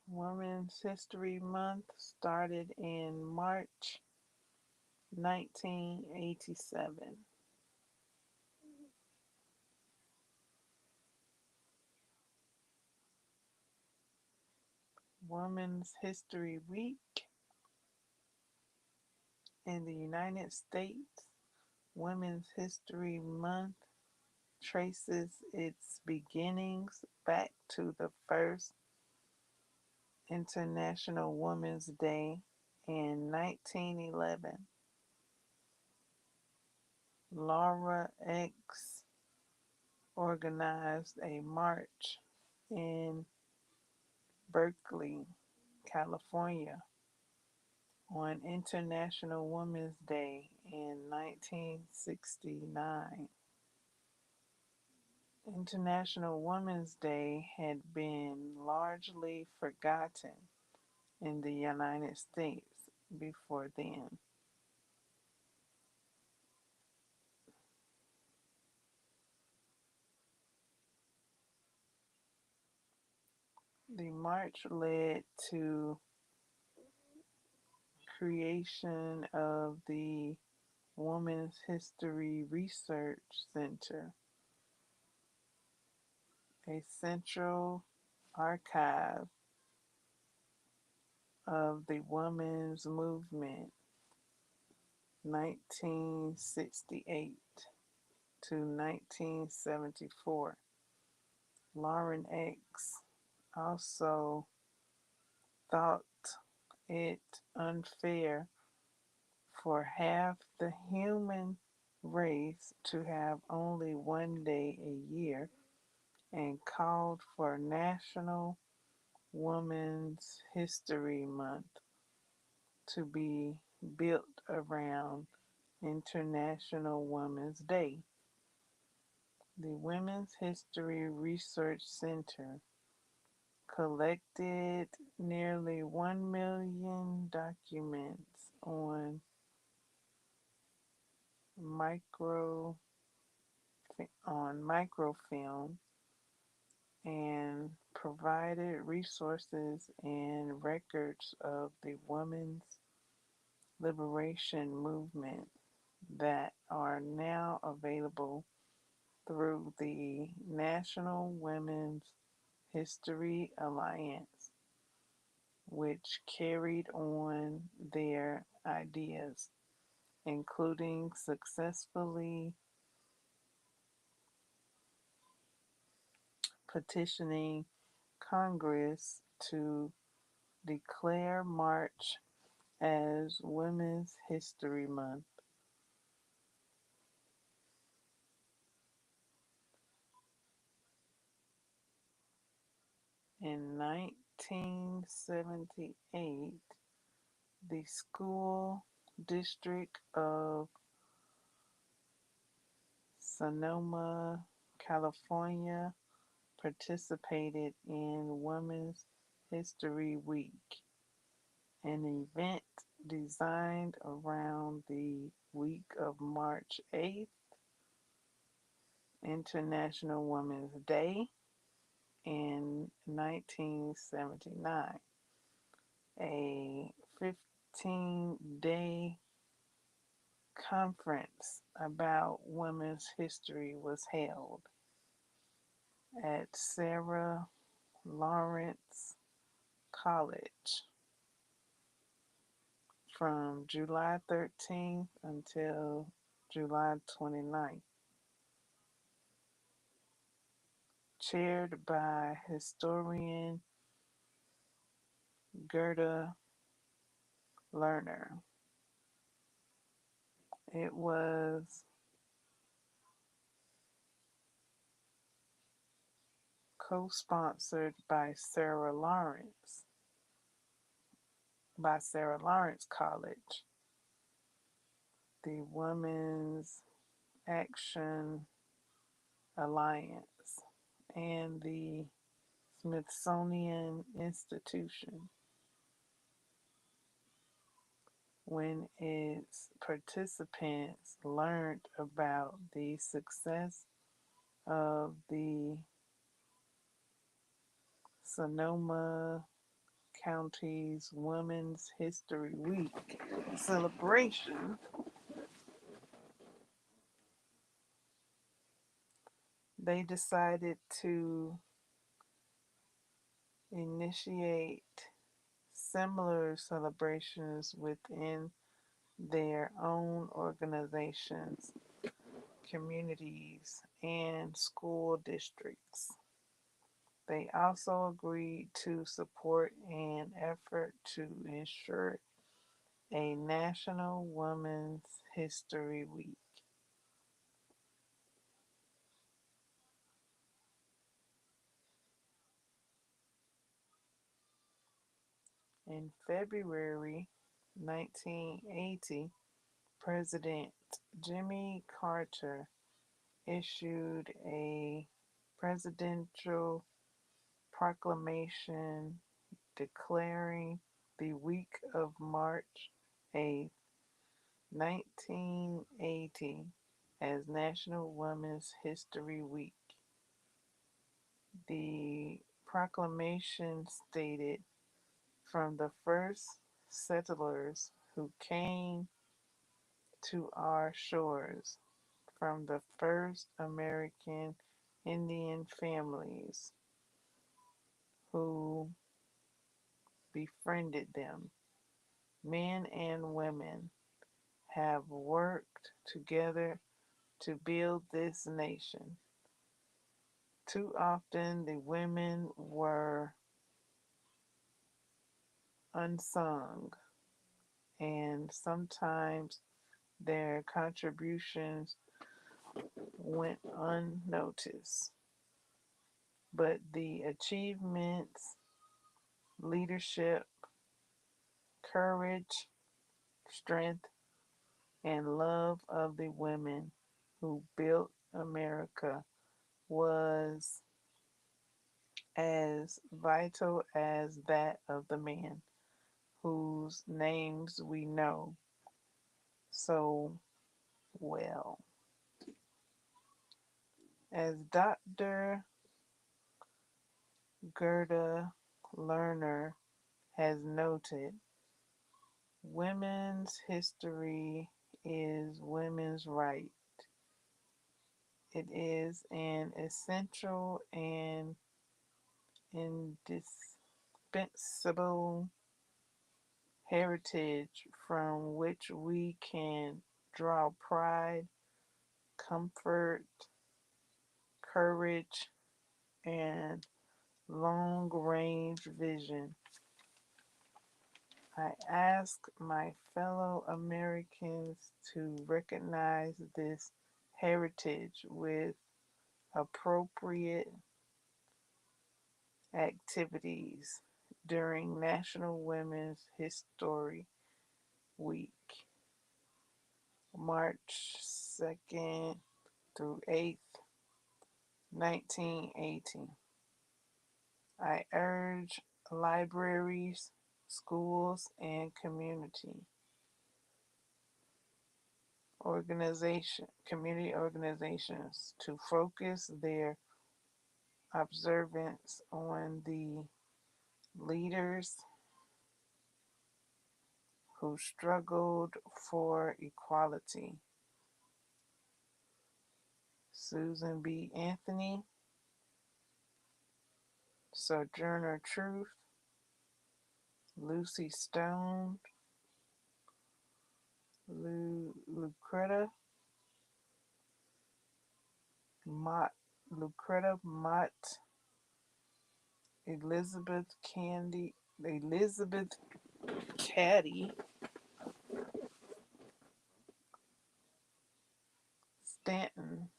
Women's History Month started in March 1987. Women's History Week in the United States. Women's History Month traces its beginnings back to the first International Women's Day in 1911. Laura X organized a march in Berkeley, California on International Women's Day in 1969. International Women's Day had been largely forgotten in the United States before then. The march led to creation of the Women's History Research Center, a central archive of the women's movement 1968 to 1974. Lauren X also thought it unfair for half the human race to have only one day a year and called for National Women's History Month to be built around International Women's Day. The Women's History Research Center collected nearly 1 million documents micro on microfilm and provided resources and records of the women's liberation movement that are now available through the National Women's History Alliance, which carried on their ideas, including successfully petitioning Congress to declare March as Women's History Month. In 1978, the school district of Sonoma, California participated in Women's History Week, an event designed around the week of March 8th, International Women's Day, in 1979. A 15-day conference about women's history was held at Sarah Lawrence College from July 13th until July 29th, chaired by historian Gerda Lerner. It was co-sponsored by Sarah Lawrence College, the Women's Action Alliance, and the Smithsonian Institution. When its participants learned about the success of the Sonoma County's Women's History Week celebration, they decided to initiate similar celebrations within their own organizations, communities, and school districts. They also agreed to support an effort to ensure a National Women's History Week. In February 1980, President Jimmy Carter issued a presidential proclamation declaring the week of March 8th, 1980 as National Women's History Week. The proclamation stated, "From the first settlers who came to our shores, from the first American Indian families who befriended them, men and women have worked together to build this nation. Too often the women were unsung, and sometimes their contributions went unnoticed. But the achievements, leadership, courage, strength, and love of the women who built America was as vital as that of the men whose names we know so well." As Dr. Gerda Lerner has noted, women's history is women's right. It is an essential and indispensable heritage from which we can draw pride, comfort, courage, and long range vision. I ask my fellow Americans to recognize this heritage with appropriate activities during National Women's History Week, March 2nd through 8th, 1980. I urge libraries, schools, and community organizations to focus their observance on the leaders who struggled for equality. Susan B. Anthony, Sojourner Truth, Lucy Stone, Lucretta Mott, Elizabeth Cady Stanton,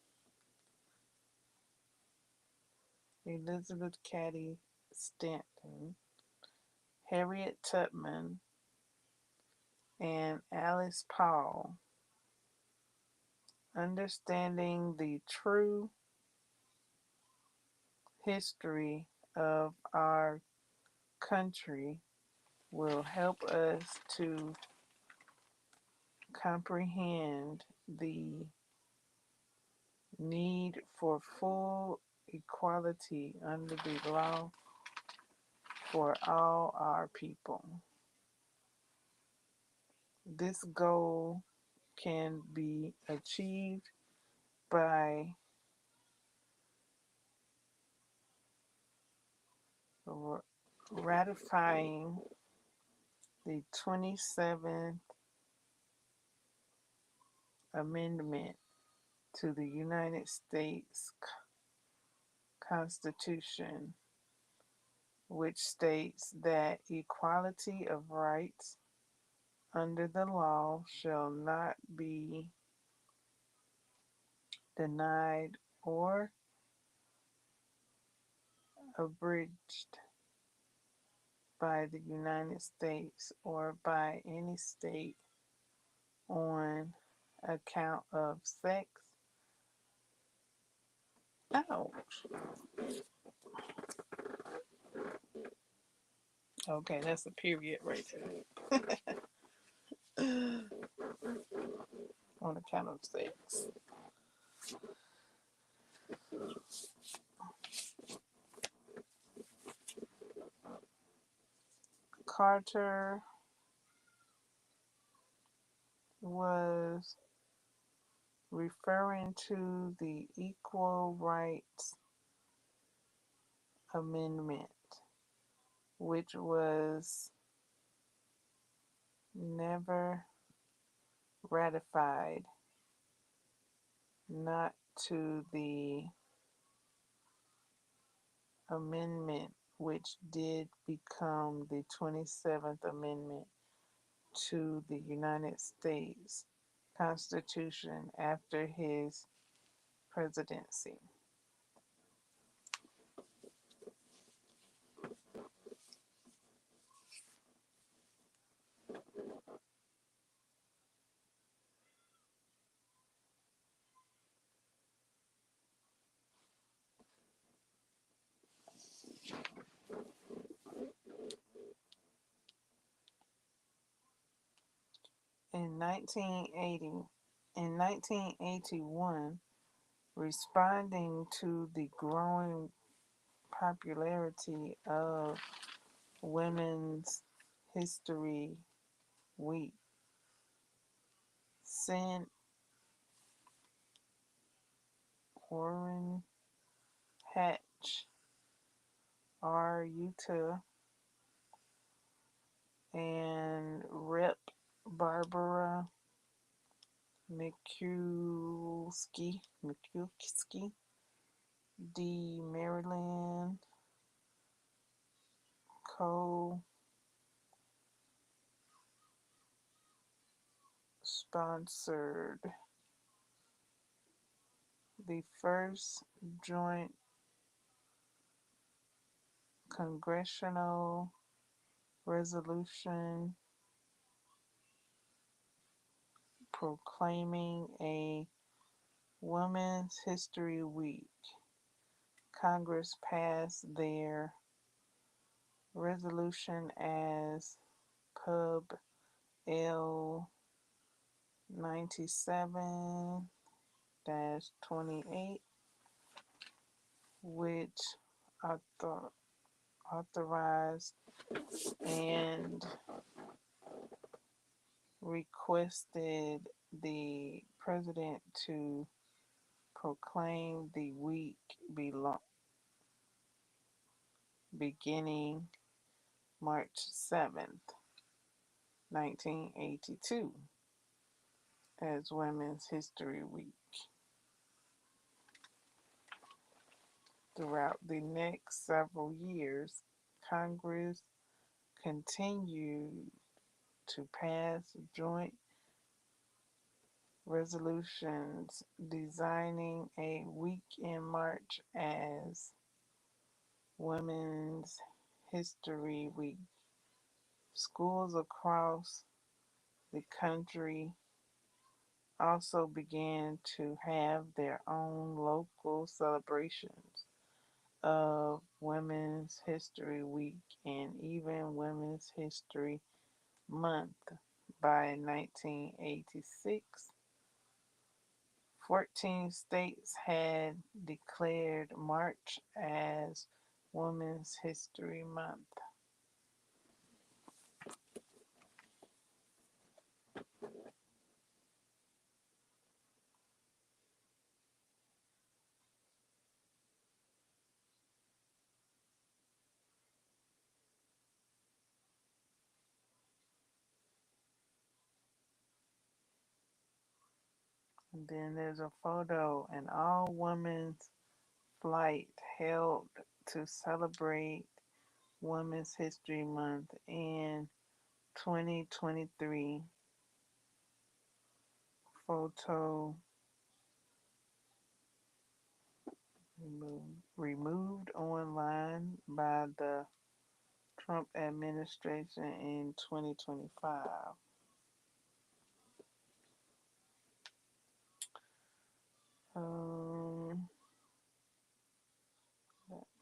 Elizabeth Cady Stanton, Harriet Tubman, and Alice Paul. Understanding the true history of our country will help us to comprehend the need for full equality under the law for all our people. This goal can be achieved by ratifying the 27th Amendment to the United States Constitution, which states that equality of rights under the law shall not be denied or abridged by the United States or by any state on account of sex. Ouch. Okay, that's a period right there. On account of sex. Carter was referring to the Equal Rights Amendment, which was never ratified, not to the amendment which did become the 27th Amendment to the United States Constitution after his presidency. In 1981, responding to the growing popularity of Women's History Week, Sen. Orrin Hatch, R. Utah, and Rep. Barbara McCuskey, D. Maryland, Co. sponsored the first joint congressional resolution proclaiming a Women's History Week. Congress passed their resolution as Pub L 97-28, which authorized and requested the president to proclaim the week beginning March 7th, 1982, as Women's History Week. Throughout the next several years, Congress continued to pass joint resolutions designing a week in March as Women's History Week. Schools across the country also began to have their own local celebrations of Women's History Week and even Women's History Month. By 1986, 14 states had declared March as Women's History Month. And then there's a photo, an all-women's flight held to celebrate Women's History Month in 2023. Photo removed online by the Trump administration in 2025.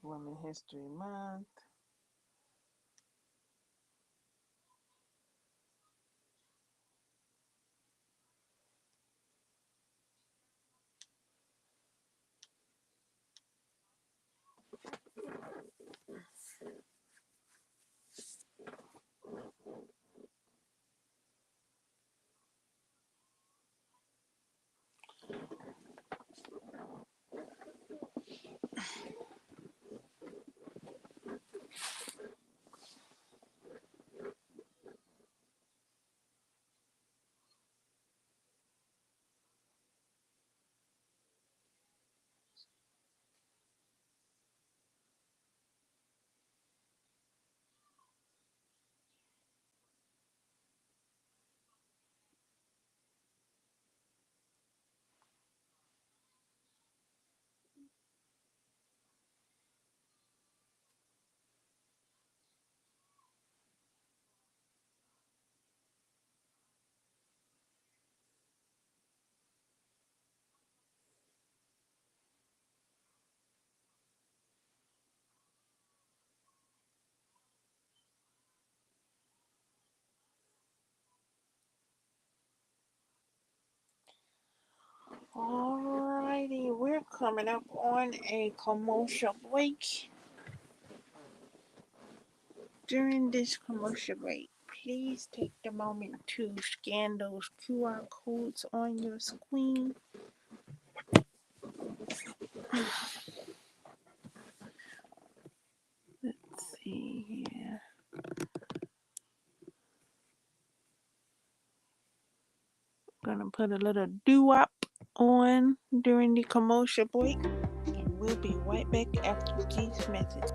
Women's History Month. Alrighty, we're coming up on a commercial break. During this commercial break, please take the moment to scan those QR codes on your screen. Let's see here. Gonna put a little doo-wop on during the commercial break, and we'll be right back after these messages.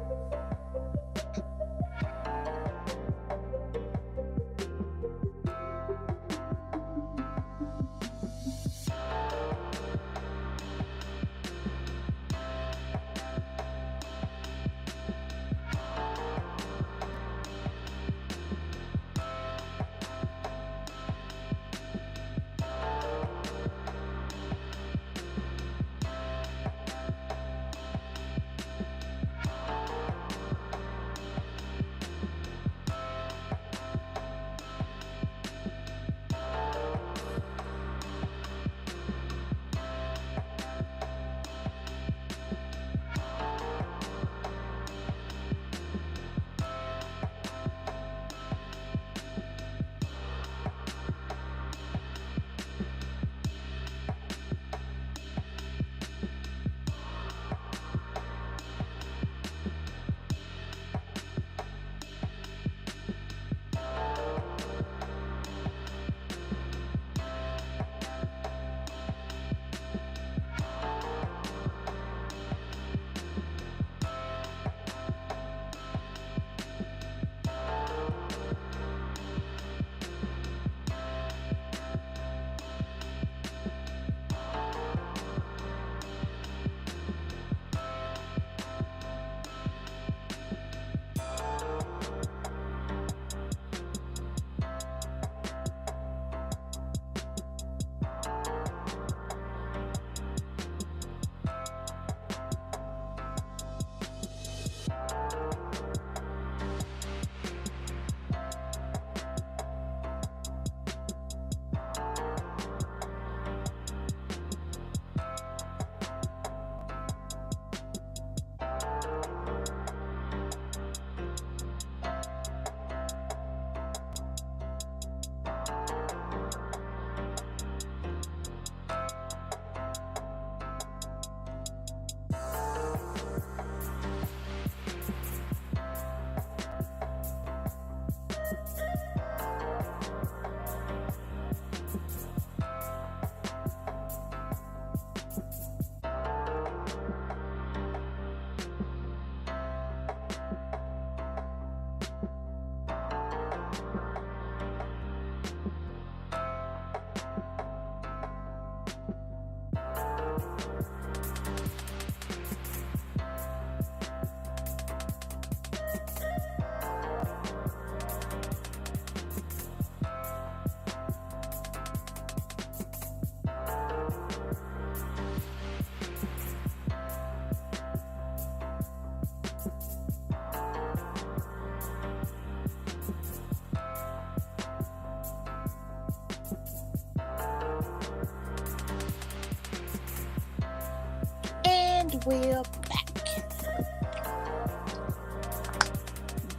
we're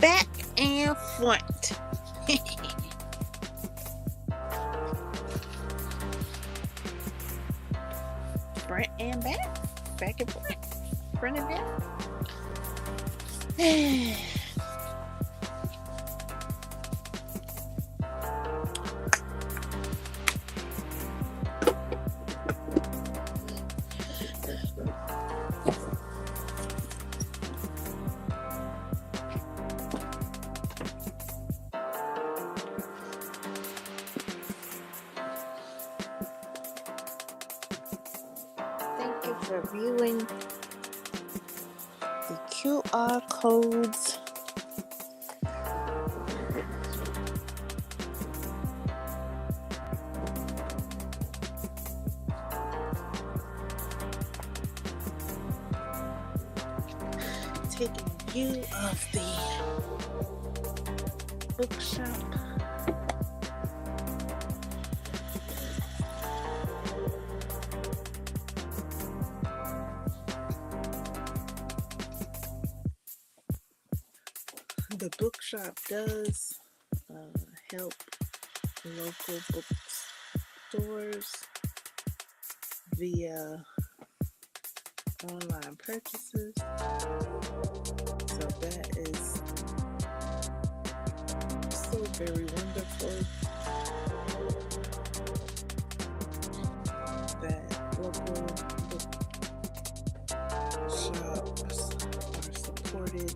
back and front. Front and back and front and back. Thank you for viewing the QR codes. Taking view of the bookshop. The bookshop does help local bookstores via online purchases. So that is so very wonderful that local bookshops are supported.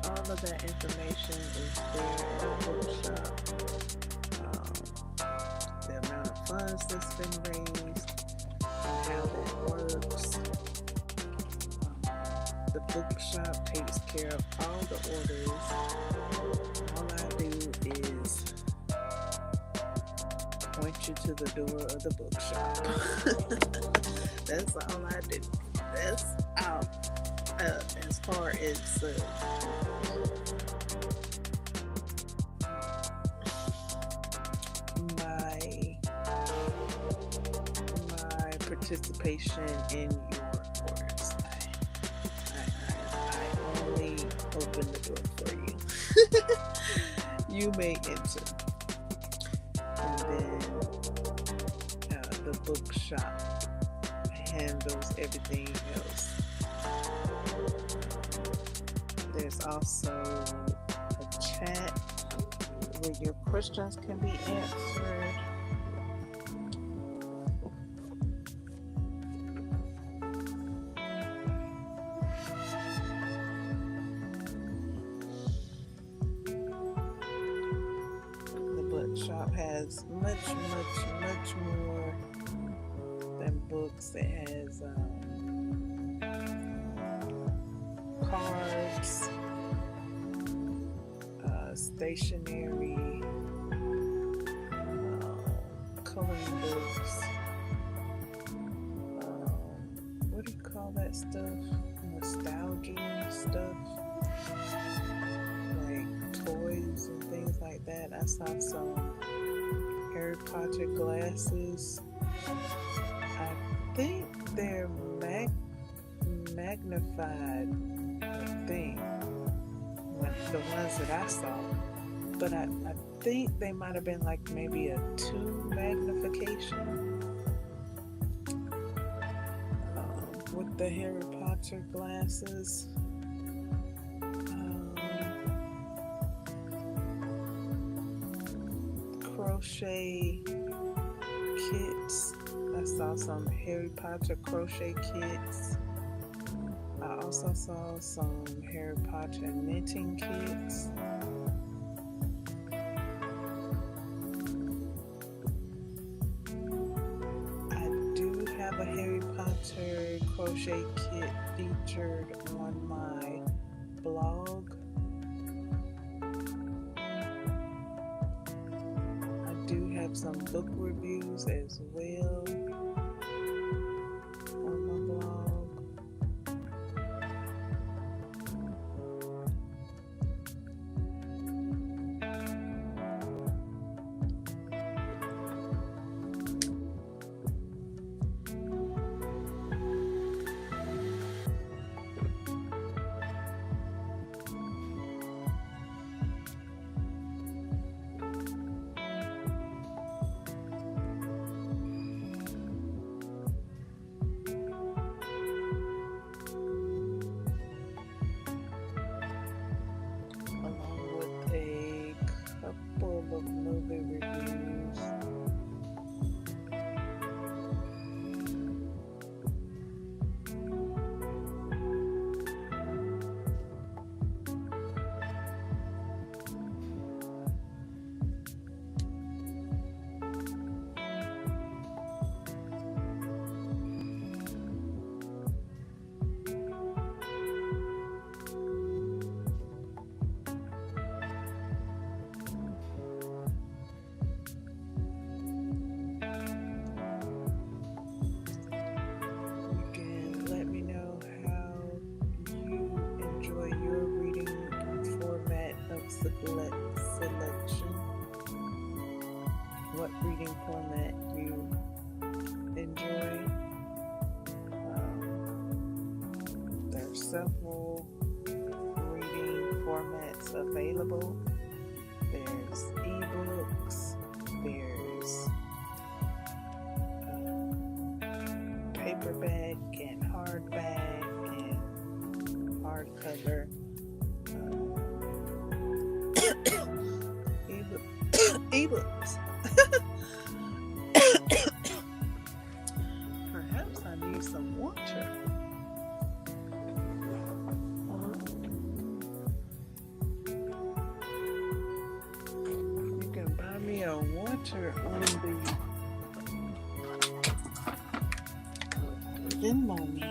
All of that information is there at the bookshop. The amount of funds that's been raised and how that works. The bookshop takes care of all the orders. All I do is point you to the door of the bookshop. That's all I do. That's all. As far as my participation in your orders. I only open the door for you. You may enter. And then the bookshop handles everything else. There's also a chat where your questions can be answered. The bookshop has much more than books. It has cards, stationery, coloring books, what do you call that stuff? Nostalgia stuff, like toys and things like that. I saw some Harry Potter glasses. I think they're magnified, the ones that I saw, but I think they might have been like maybe a 2 magnification with the Harry Potter glasses. Crochet kits. I saw some Harry Potter crochet kits. I also saw some Harry Potter knitting kits. I do have a Harry Potter crochet kit featured on my blog. I do have some book reviews as well on my blog. several reading formats available. There's ebooks, there's paperback and hardback and hardcover. Ebooks. Perhaps I need some water. You can buy me a water on the Venmo me.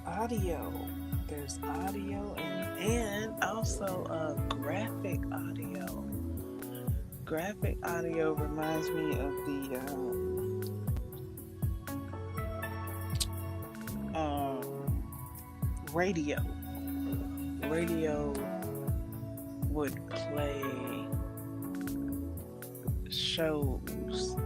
Audio. There's audio and also graphic audio. Graphic audio reminds me of the radio. Radio would play shows.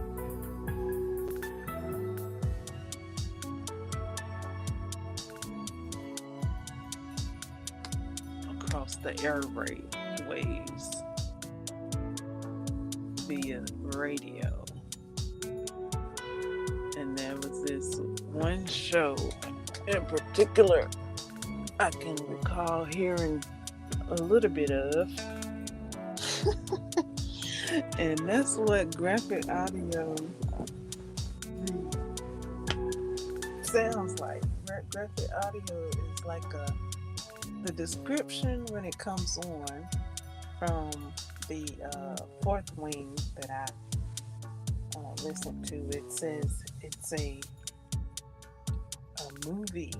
Across the airwaves via radio. And there was this one show in particular I can recall hearing a little bit of. And that's what graphic audio sounds like. Graphic audio is like the description when it comes on from the fourth wing that I listened to. It says it's a movie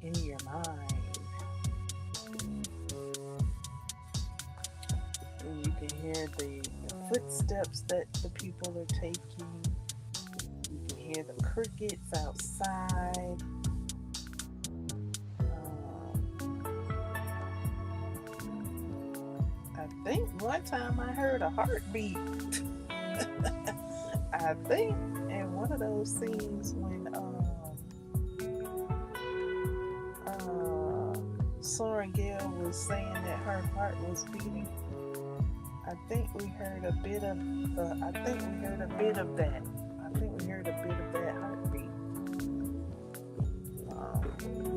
in your mind. And you can hear the footsteps that the people are taking. You can hear the crickets outside. I think one time I heard a heartbeat. I think in one of those scenes when Soren Gale was saying that her heart was beating. I think we heard a bit of that. I think we heard a bit of that heartbeat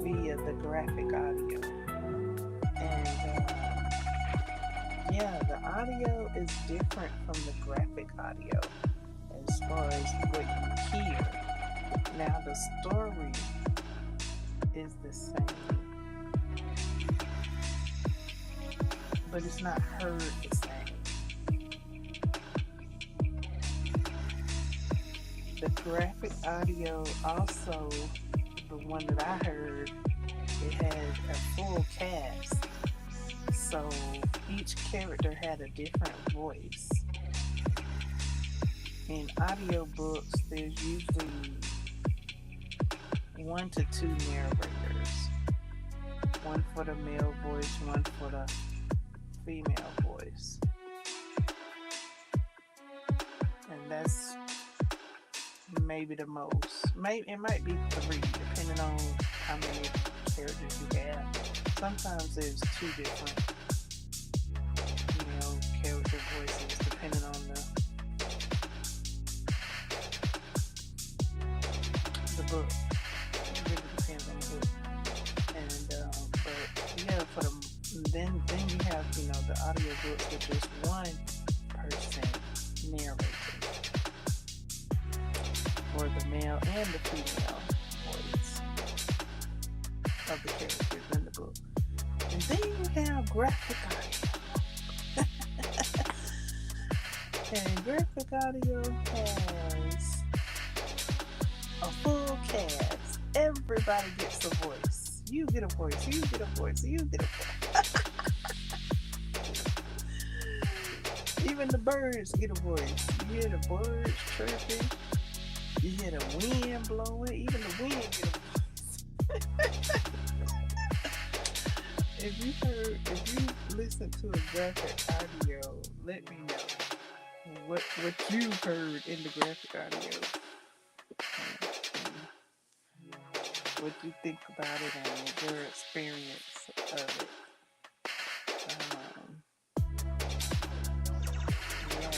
via the graphic audio. And the audio is different from the graphic audio as far as what you hear. Now the story is the same, but it's not heard the same. The graphic audio also, the one that I heard, it had a full cast. So each character had a different voice. In audiobooks, there's usually 1 to 2 narrators. One for the male voice, one for the female voice. And that's maybe the most. Maybe it might be 3, depending on how many characters you have. Sometimes there's 2 different, character voices, depending on the book. It really depends on the book. And then you have the audio books with just one person narrating, for the male and the female voice of the characters in the book. And then you have graphic audio. And graphic audio has a full cast. Everybody gets a voice. You get a voice, you get a voice, you get a voice. Even the birds get a voice. You hear the birds chirping. You hear the wind blowing. Even the wind get a voice. if you listen to a graphic audio, let me know what you heard in the graphic audio. What you think about it and your experience of it. Yeah,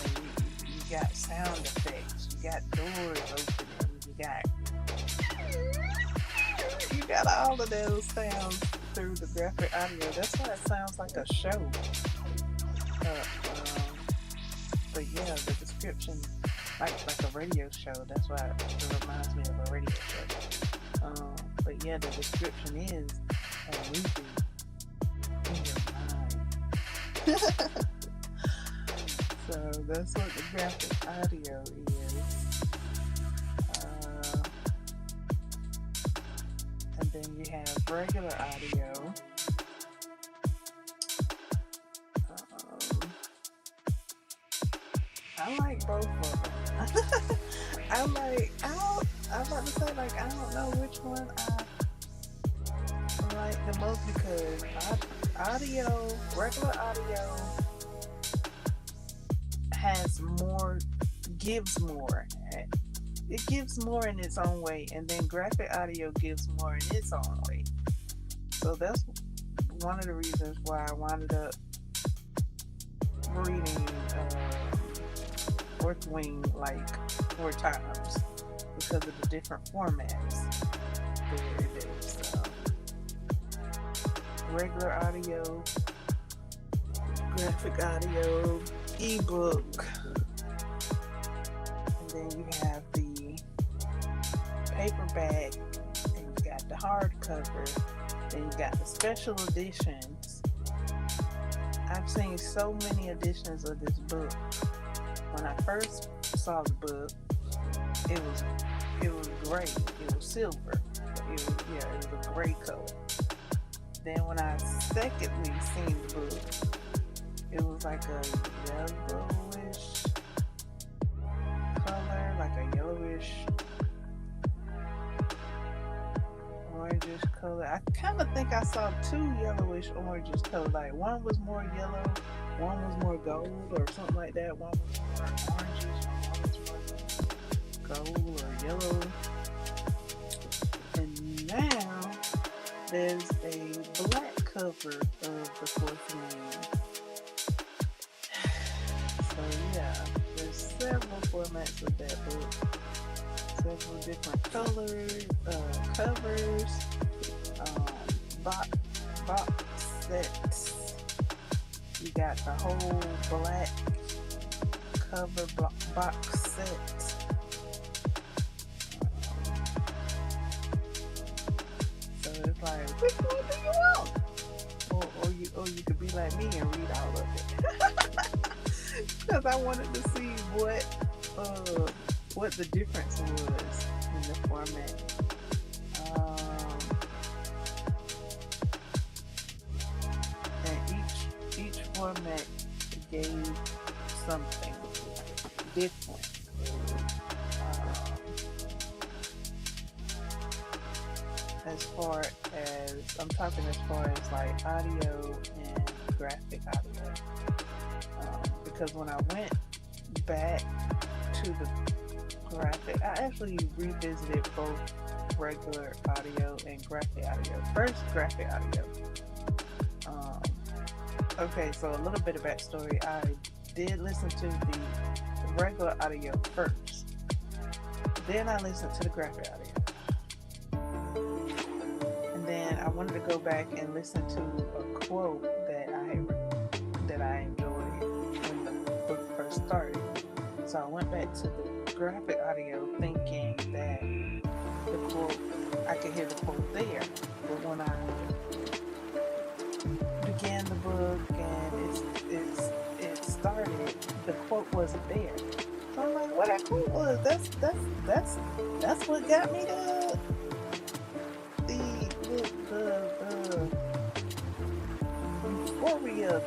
you got sound effects, you got doors opening, you got all of those sounds through the graphic audio. That's why it sounds like a show. But yeah, the description, like a radio show. That's why it reminds me of a radio show. But yeah, the description is a movie in your mind. So that's what the graphic audio is. And then you have regular audio. I like both of them. I'm about to say, like, I don't know which one I like the most, because regular audio gives more. It gives more in its own way, and then graphic audio gives more in its own way. So that's one of the reasons why I wound up reading Fourth Wing like 4 times, because of the different formats. There's regular audio, graphic audio, ebook, and then you have the paperback, and you got the hardcover, then you got the special editions. I've seen so many editions of this book. When I first saw the book, it was gray. It was silver. It was a gray color. Then when I secondly seen the book, it was like a yellowish color, like a yellowish orangish color. I kind of think I saw 2 yellowish orangish colors. Like one was more yellow, one was more gold, or something like that. One was more orangish, one was more gold or yellow. And now there's a black cover of the Fourth Wing. So yeah, there's several formats of that book. Several different colors, covers, box sets. You got the whole black cover box set. So it's like, which one do you want? Or you could be like me and read all of it. Because I wanted to see what the difference was in the format. And each format gave something different. As far as, I'm talking as far as like audio and graphic audio. Because when I went back to the graphic, I actually revisited both regular audio and graphic audio. First, graphic audio. Okay, so a little bit of backstory. I did listen to the regular audio first. Then I listened to the graphic audio. And then I wanted to go back and listen to a quote that I enjoyed when the book first started. So I went back to the graphic audio thinking that the quote, I could hear the quote there. But when I began the book and it started, the quote wasn't there. So I'm like, what that quote was? That's what got me to the euphoria,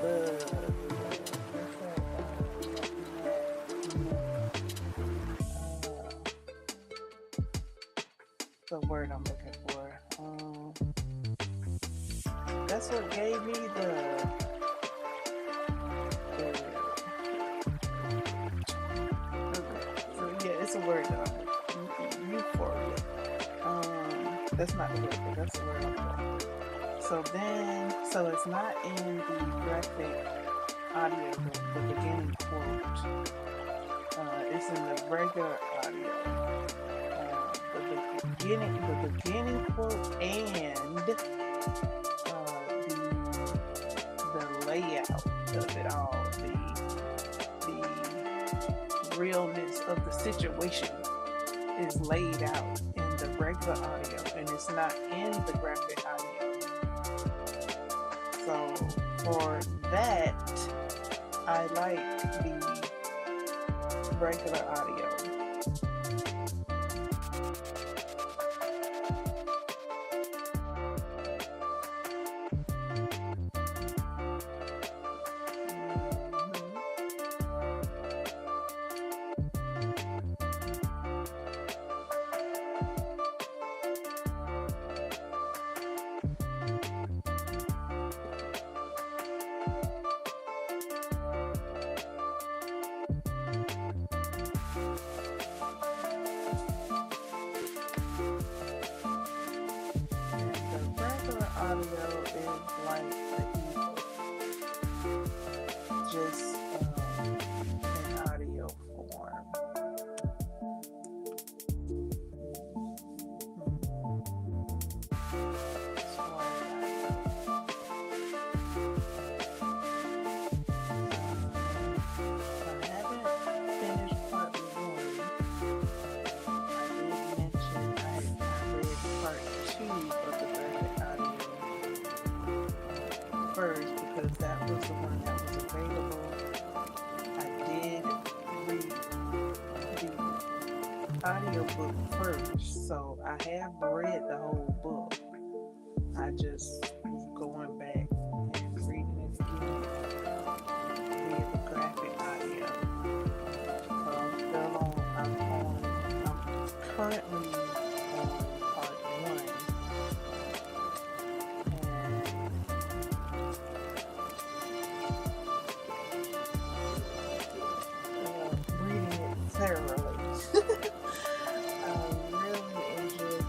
the word I'm looking for. That's that's what gave me the so yeah, it's a word that I'm euphoria. That's not the word, but that's the word I'm going for. So it's not in the graphic audio, the beginning quote. It's in the regular audio. The beginning quote and the layout of it all, the realness of the situation is laid out in the regular audio, and it's not in the graphic audio. So for that, I like the regular audio. Audio is like the ebook, just in audio form. I haven't finished part one. I did mention I read part two of the graphic audio first because that was the one that was available. I did read the audiobook first, so I have read the whole book. I just was going back and reading it again via the graphic audio. So I'm currently on part one. Reading it thoroughly. I really enjoyed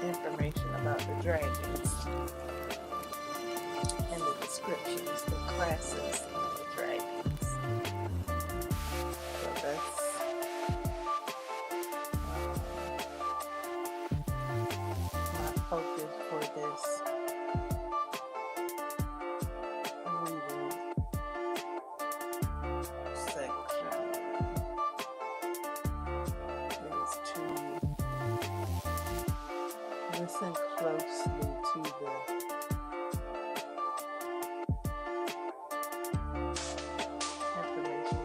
the information about the dragons and the descriptions, the classes of the dragons. So that's my focus for this reading section. Is to listen closely to the information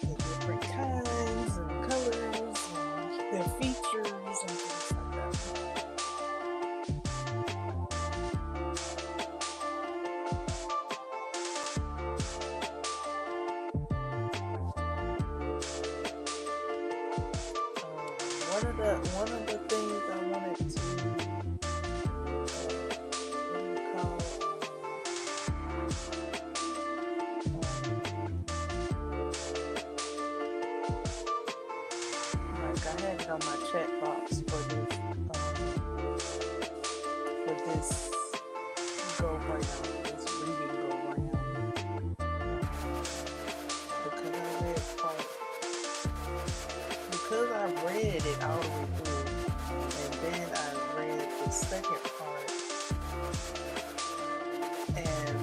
the different kinds and colors and their features and things like that. One of the things I wanted to like I had it on my chat box for this go round, this reading go round, because I read it all the way through, and then I read the second part, and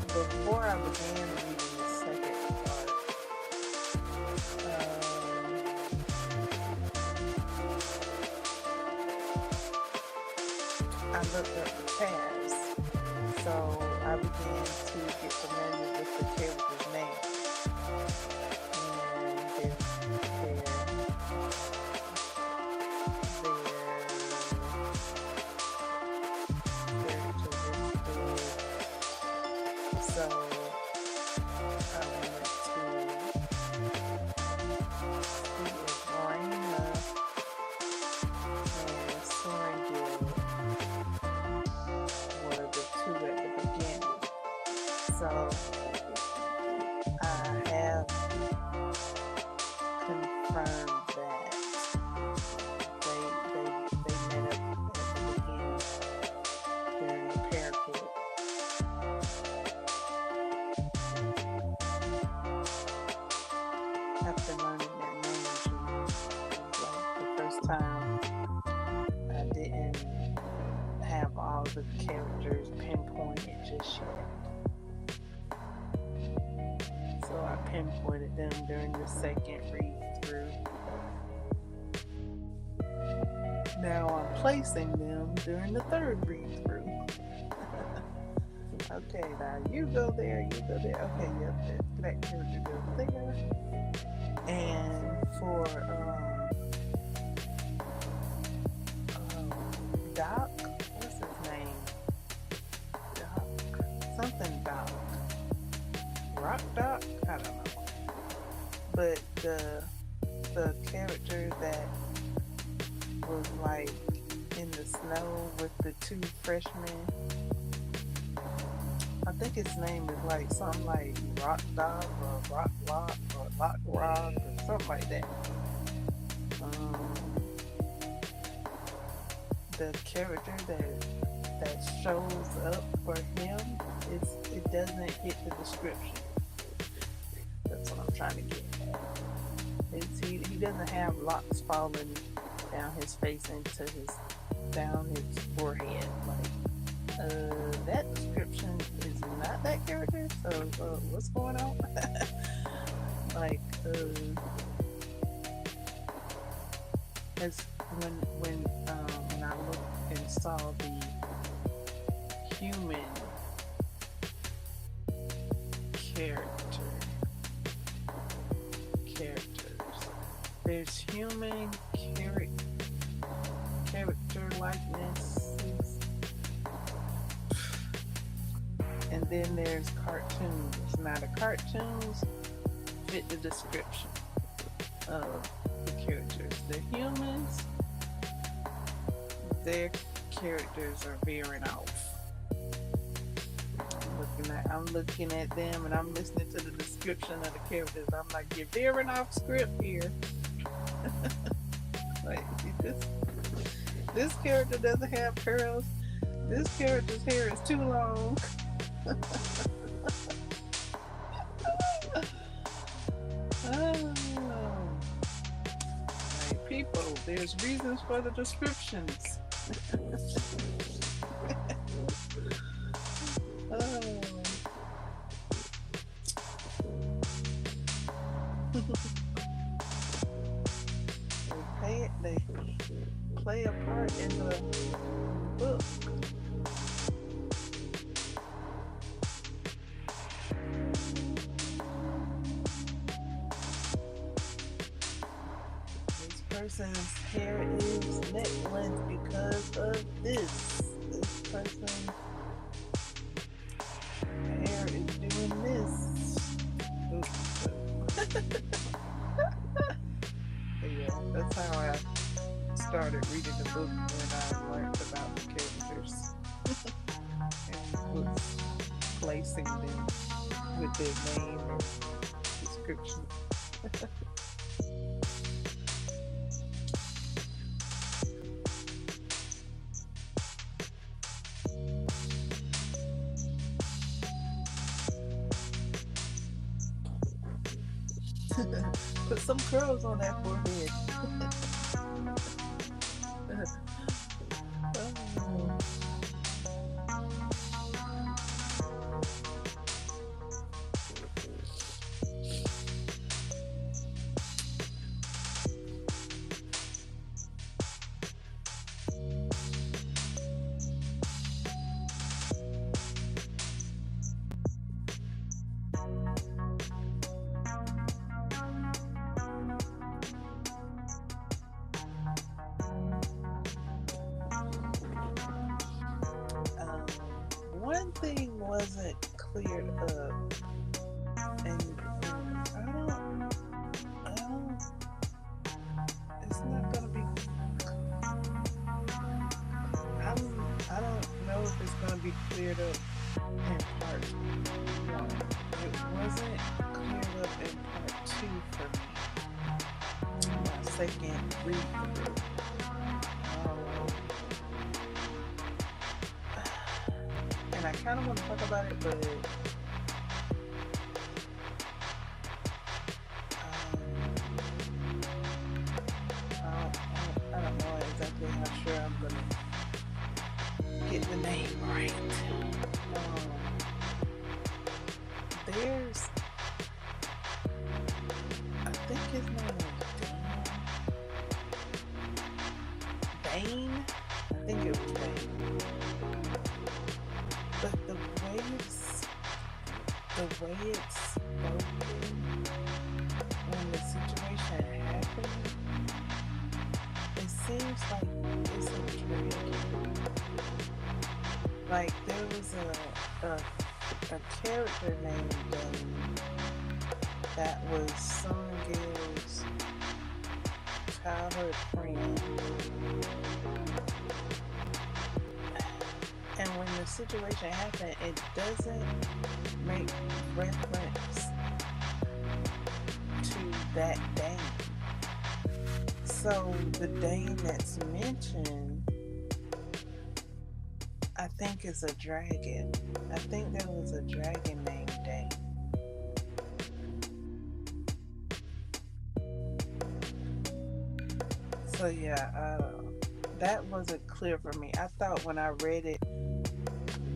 before I began reading the second part, I looked up the past, so I began to get familiar with the character's name and their characteristics. So I wanted to the characters pinpointed just yet. So I pinpointed them during the second read through. Now I'm placing them during the third read through. Okay, now you go there, you go there. Okay, yep, that character goes there. And for Doc, what's his name? Doc, something Doc. Rock Doc? I don't know. But the character that was like in the snow with the two freshmen, I think his name is like something like Rock Dog or Rock Lock or Lock Rock or something like that. The character that shows up for him, it doesn't hit the description. That's what I'm trying to get at. He doesn't have locks falling down his face down his forehead. Like, that description is not that character. So what's going on? Like, it's when I looked and saw the human characters. There's human character likenesses, and then there's cartoons. Now the cartoons fit the description of the characters. The humans, their characters are veering off. I'm looking at them and I'm listening to the description of the characters. I'm like, you're veering off script here. Like, this character doesn't have curls. This character's hair is too long. Like, people, there's reasons for the descriptions. They play a part in the book. This person's hair is neck length because of this. This person's hair is doing this. Yeah, that's how I started reading the book when I learned about the characters and was placing them with their name and description. Put some curls on that forehead. One thing wasn't cleared up, and I don't, it's not gonna be, I don't know if it's gonna be cleared up in part 1. It wasn't cleared up in part 2 for me. My second read through. And I kind of want to talk about it, but I don't know exactly how sure I'm gonna get the name right. There's, I think his name is Dane. I think it was Dane. But the way it's spoken when the situation happened, it seems like it's a tragedy. Like there was a character named Dane that was Sungil's childhood friend. And when the situation happened, it doesn't make reference to that Dane. So the Dane that's mentioned, I think is a dragon. I think there was a dragon named Dane. So yeah, that wasn't clear for me. I thought when I read it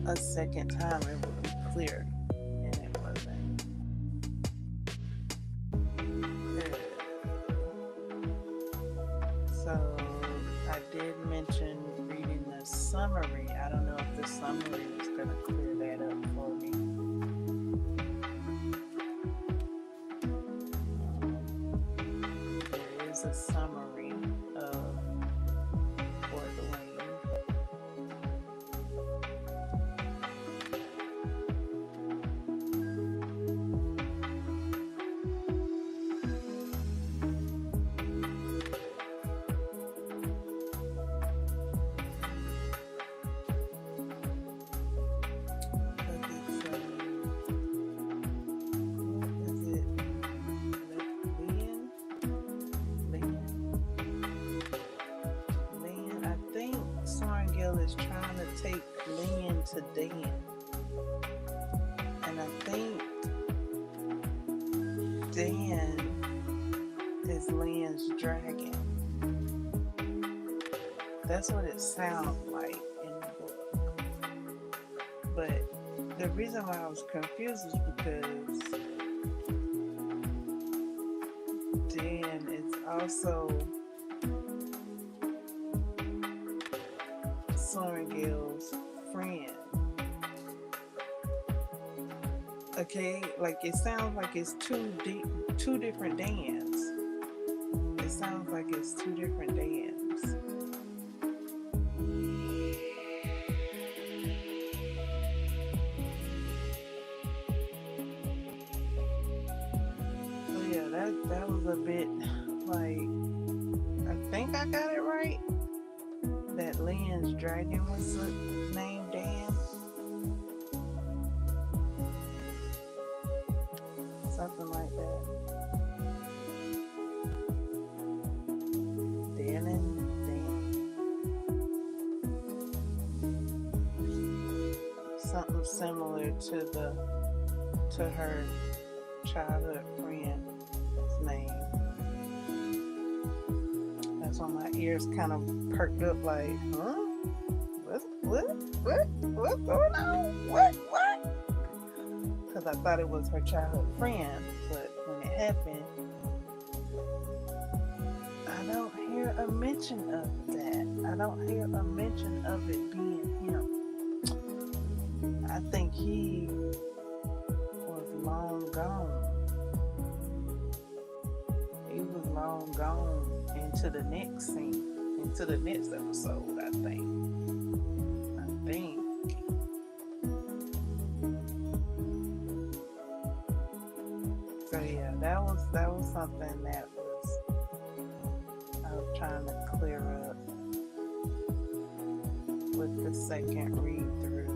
a second time it would be clear, and it wasn't. So I did mention reading the summary. I don't know if the summary is going to clear that up for me. There is a summary of Fort Wayne. Is trying to take Lynn to Dan, and I think Dan is Lynn's dragon. That's what it sounds like in the book. But the reason why I was confused is because Dan is also Sorrengail's friend. Okay, like it sounds like it's two different Dans. It sounds like it's two different Dans. So yeah, that was a bit like, I think I got it right. That Lynn's dragon was named Dan. Something like that. Dan and Dan. Something similar to her childhood friend's name. That's why my ears kind of perked up like, huh? What's going on? What? Because I thought it was her childhood friend, but when it happened, I don't hear a mention of that. I don't hear a mention of it being him. I think he was long gone. He was long gone into the next scene, into the next episode, I think. So yeah, that was something that I was trying to clear up with the second read through.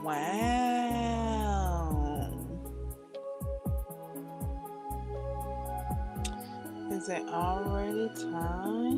Wow. Is it already time?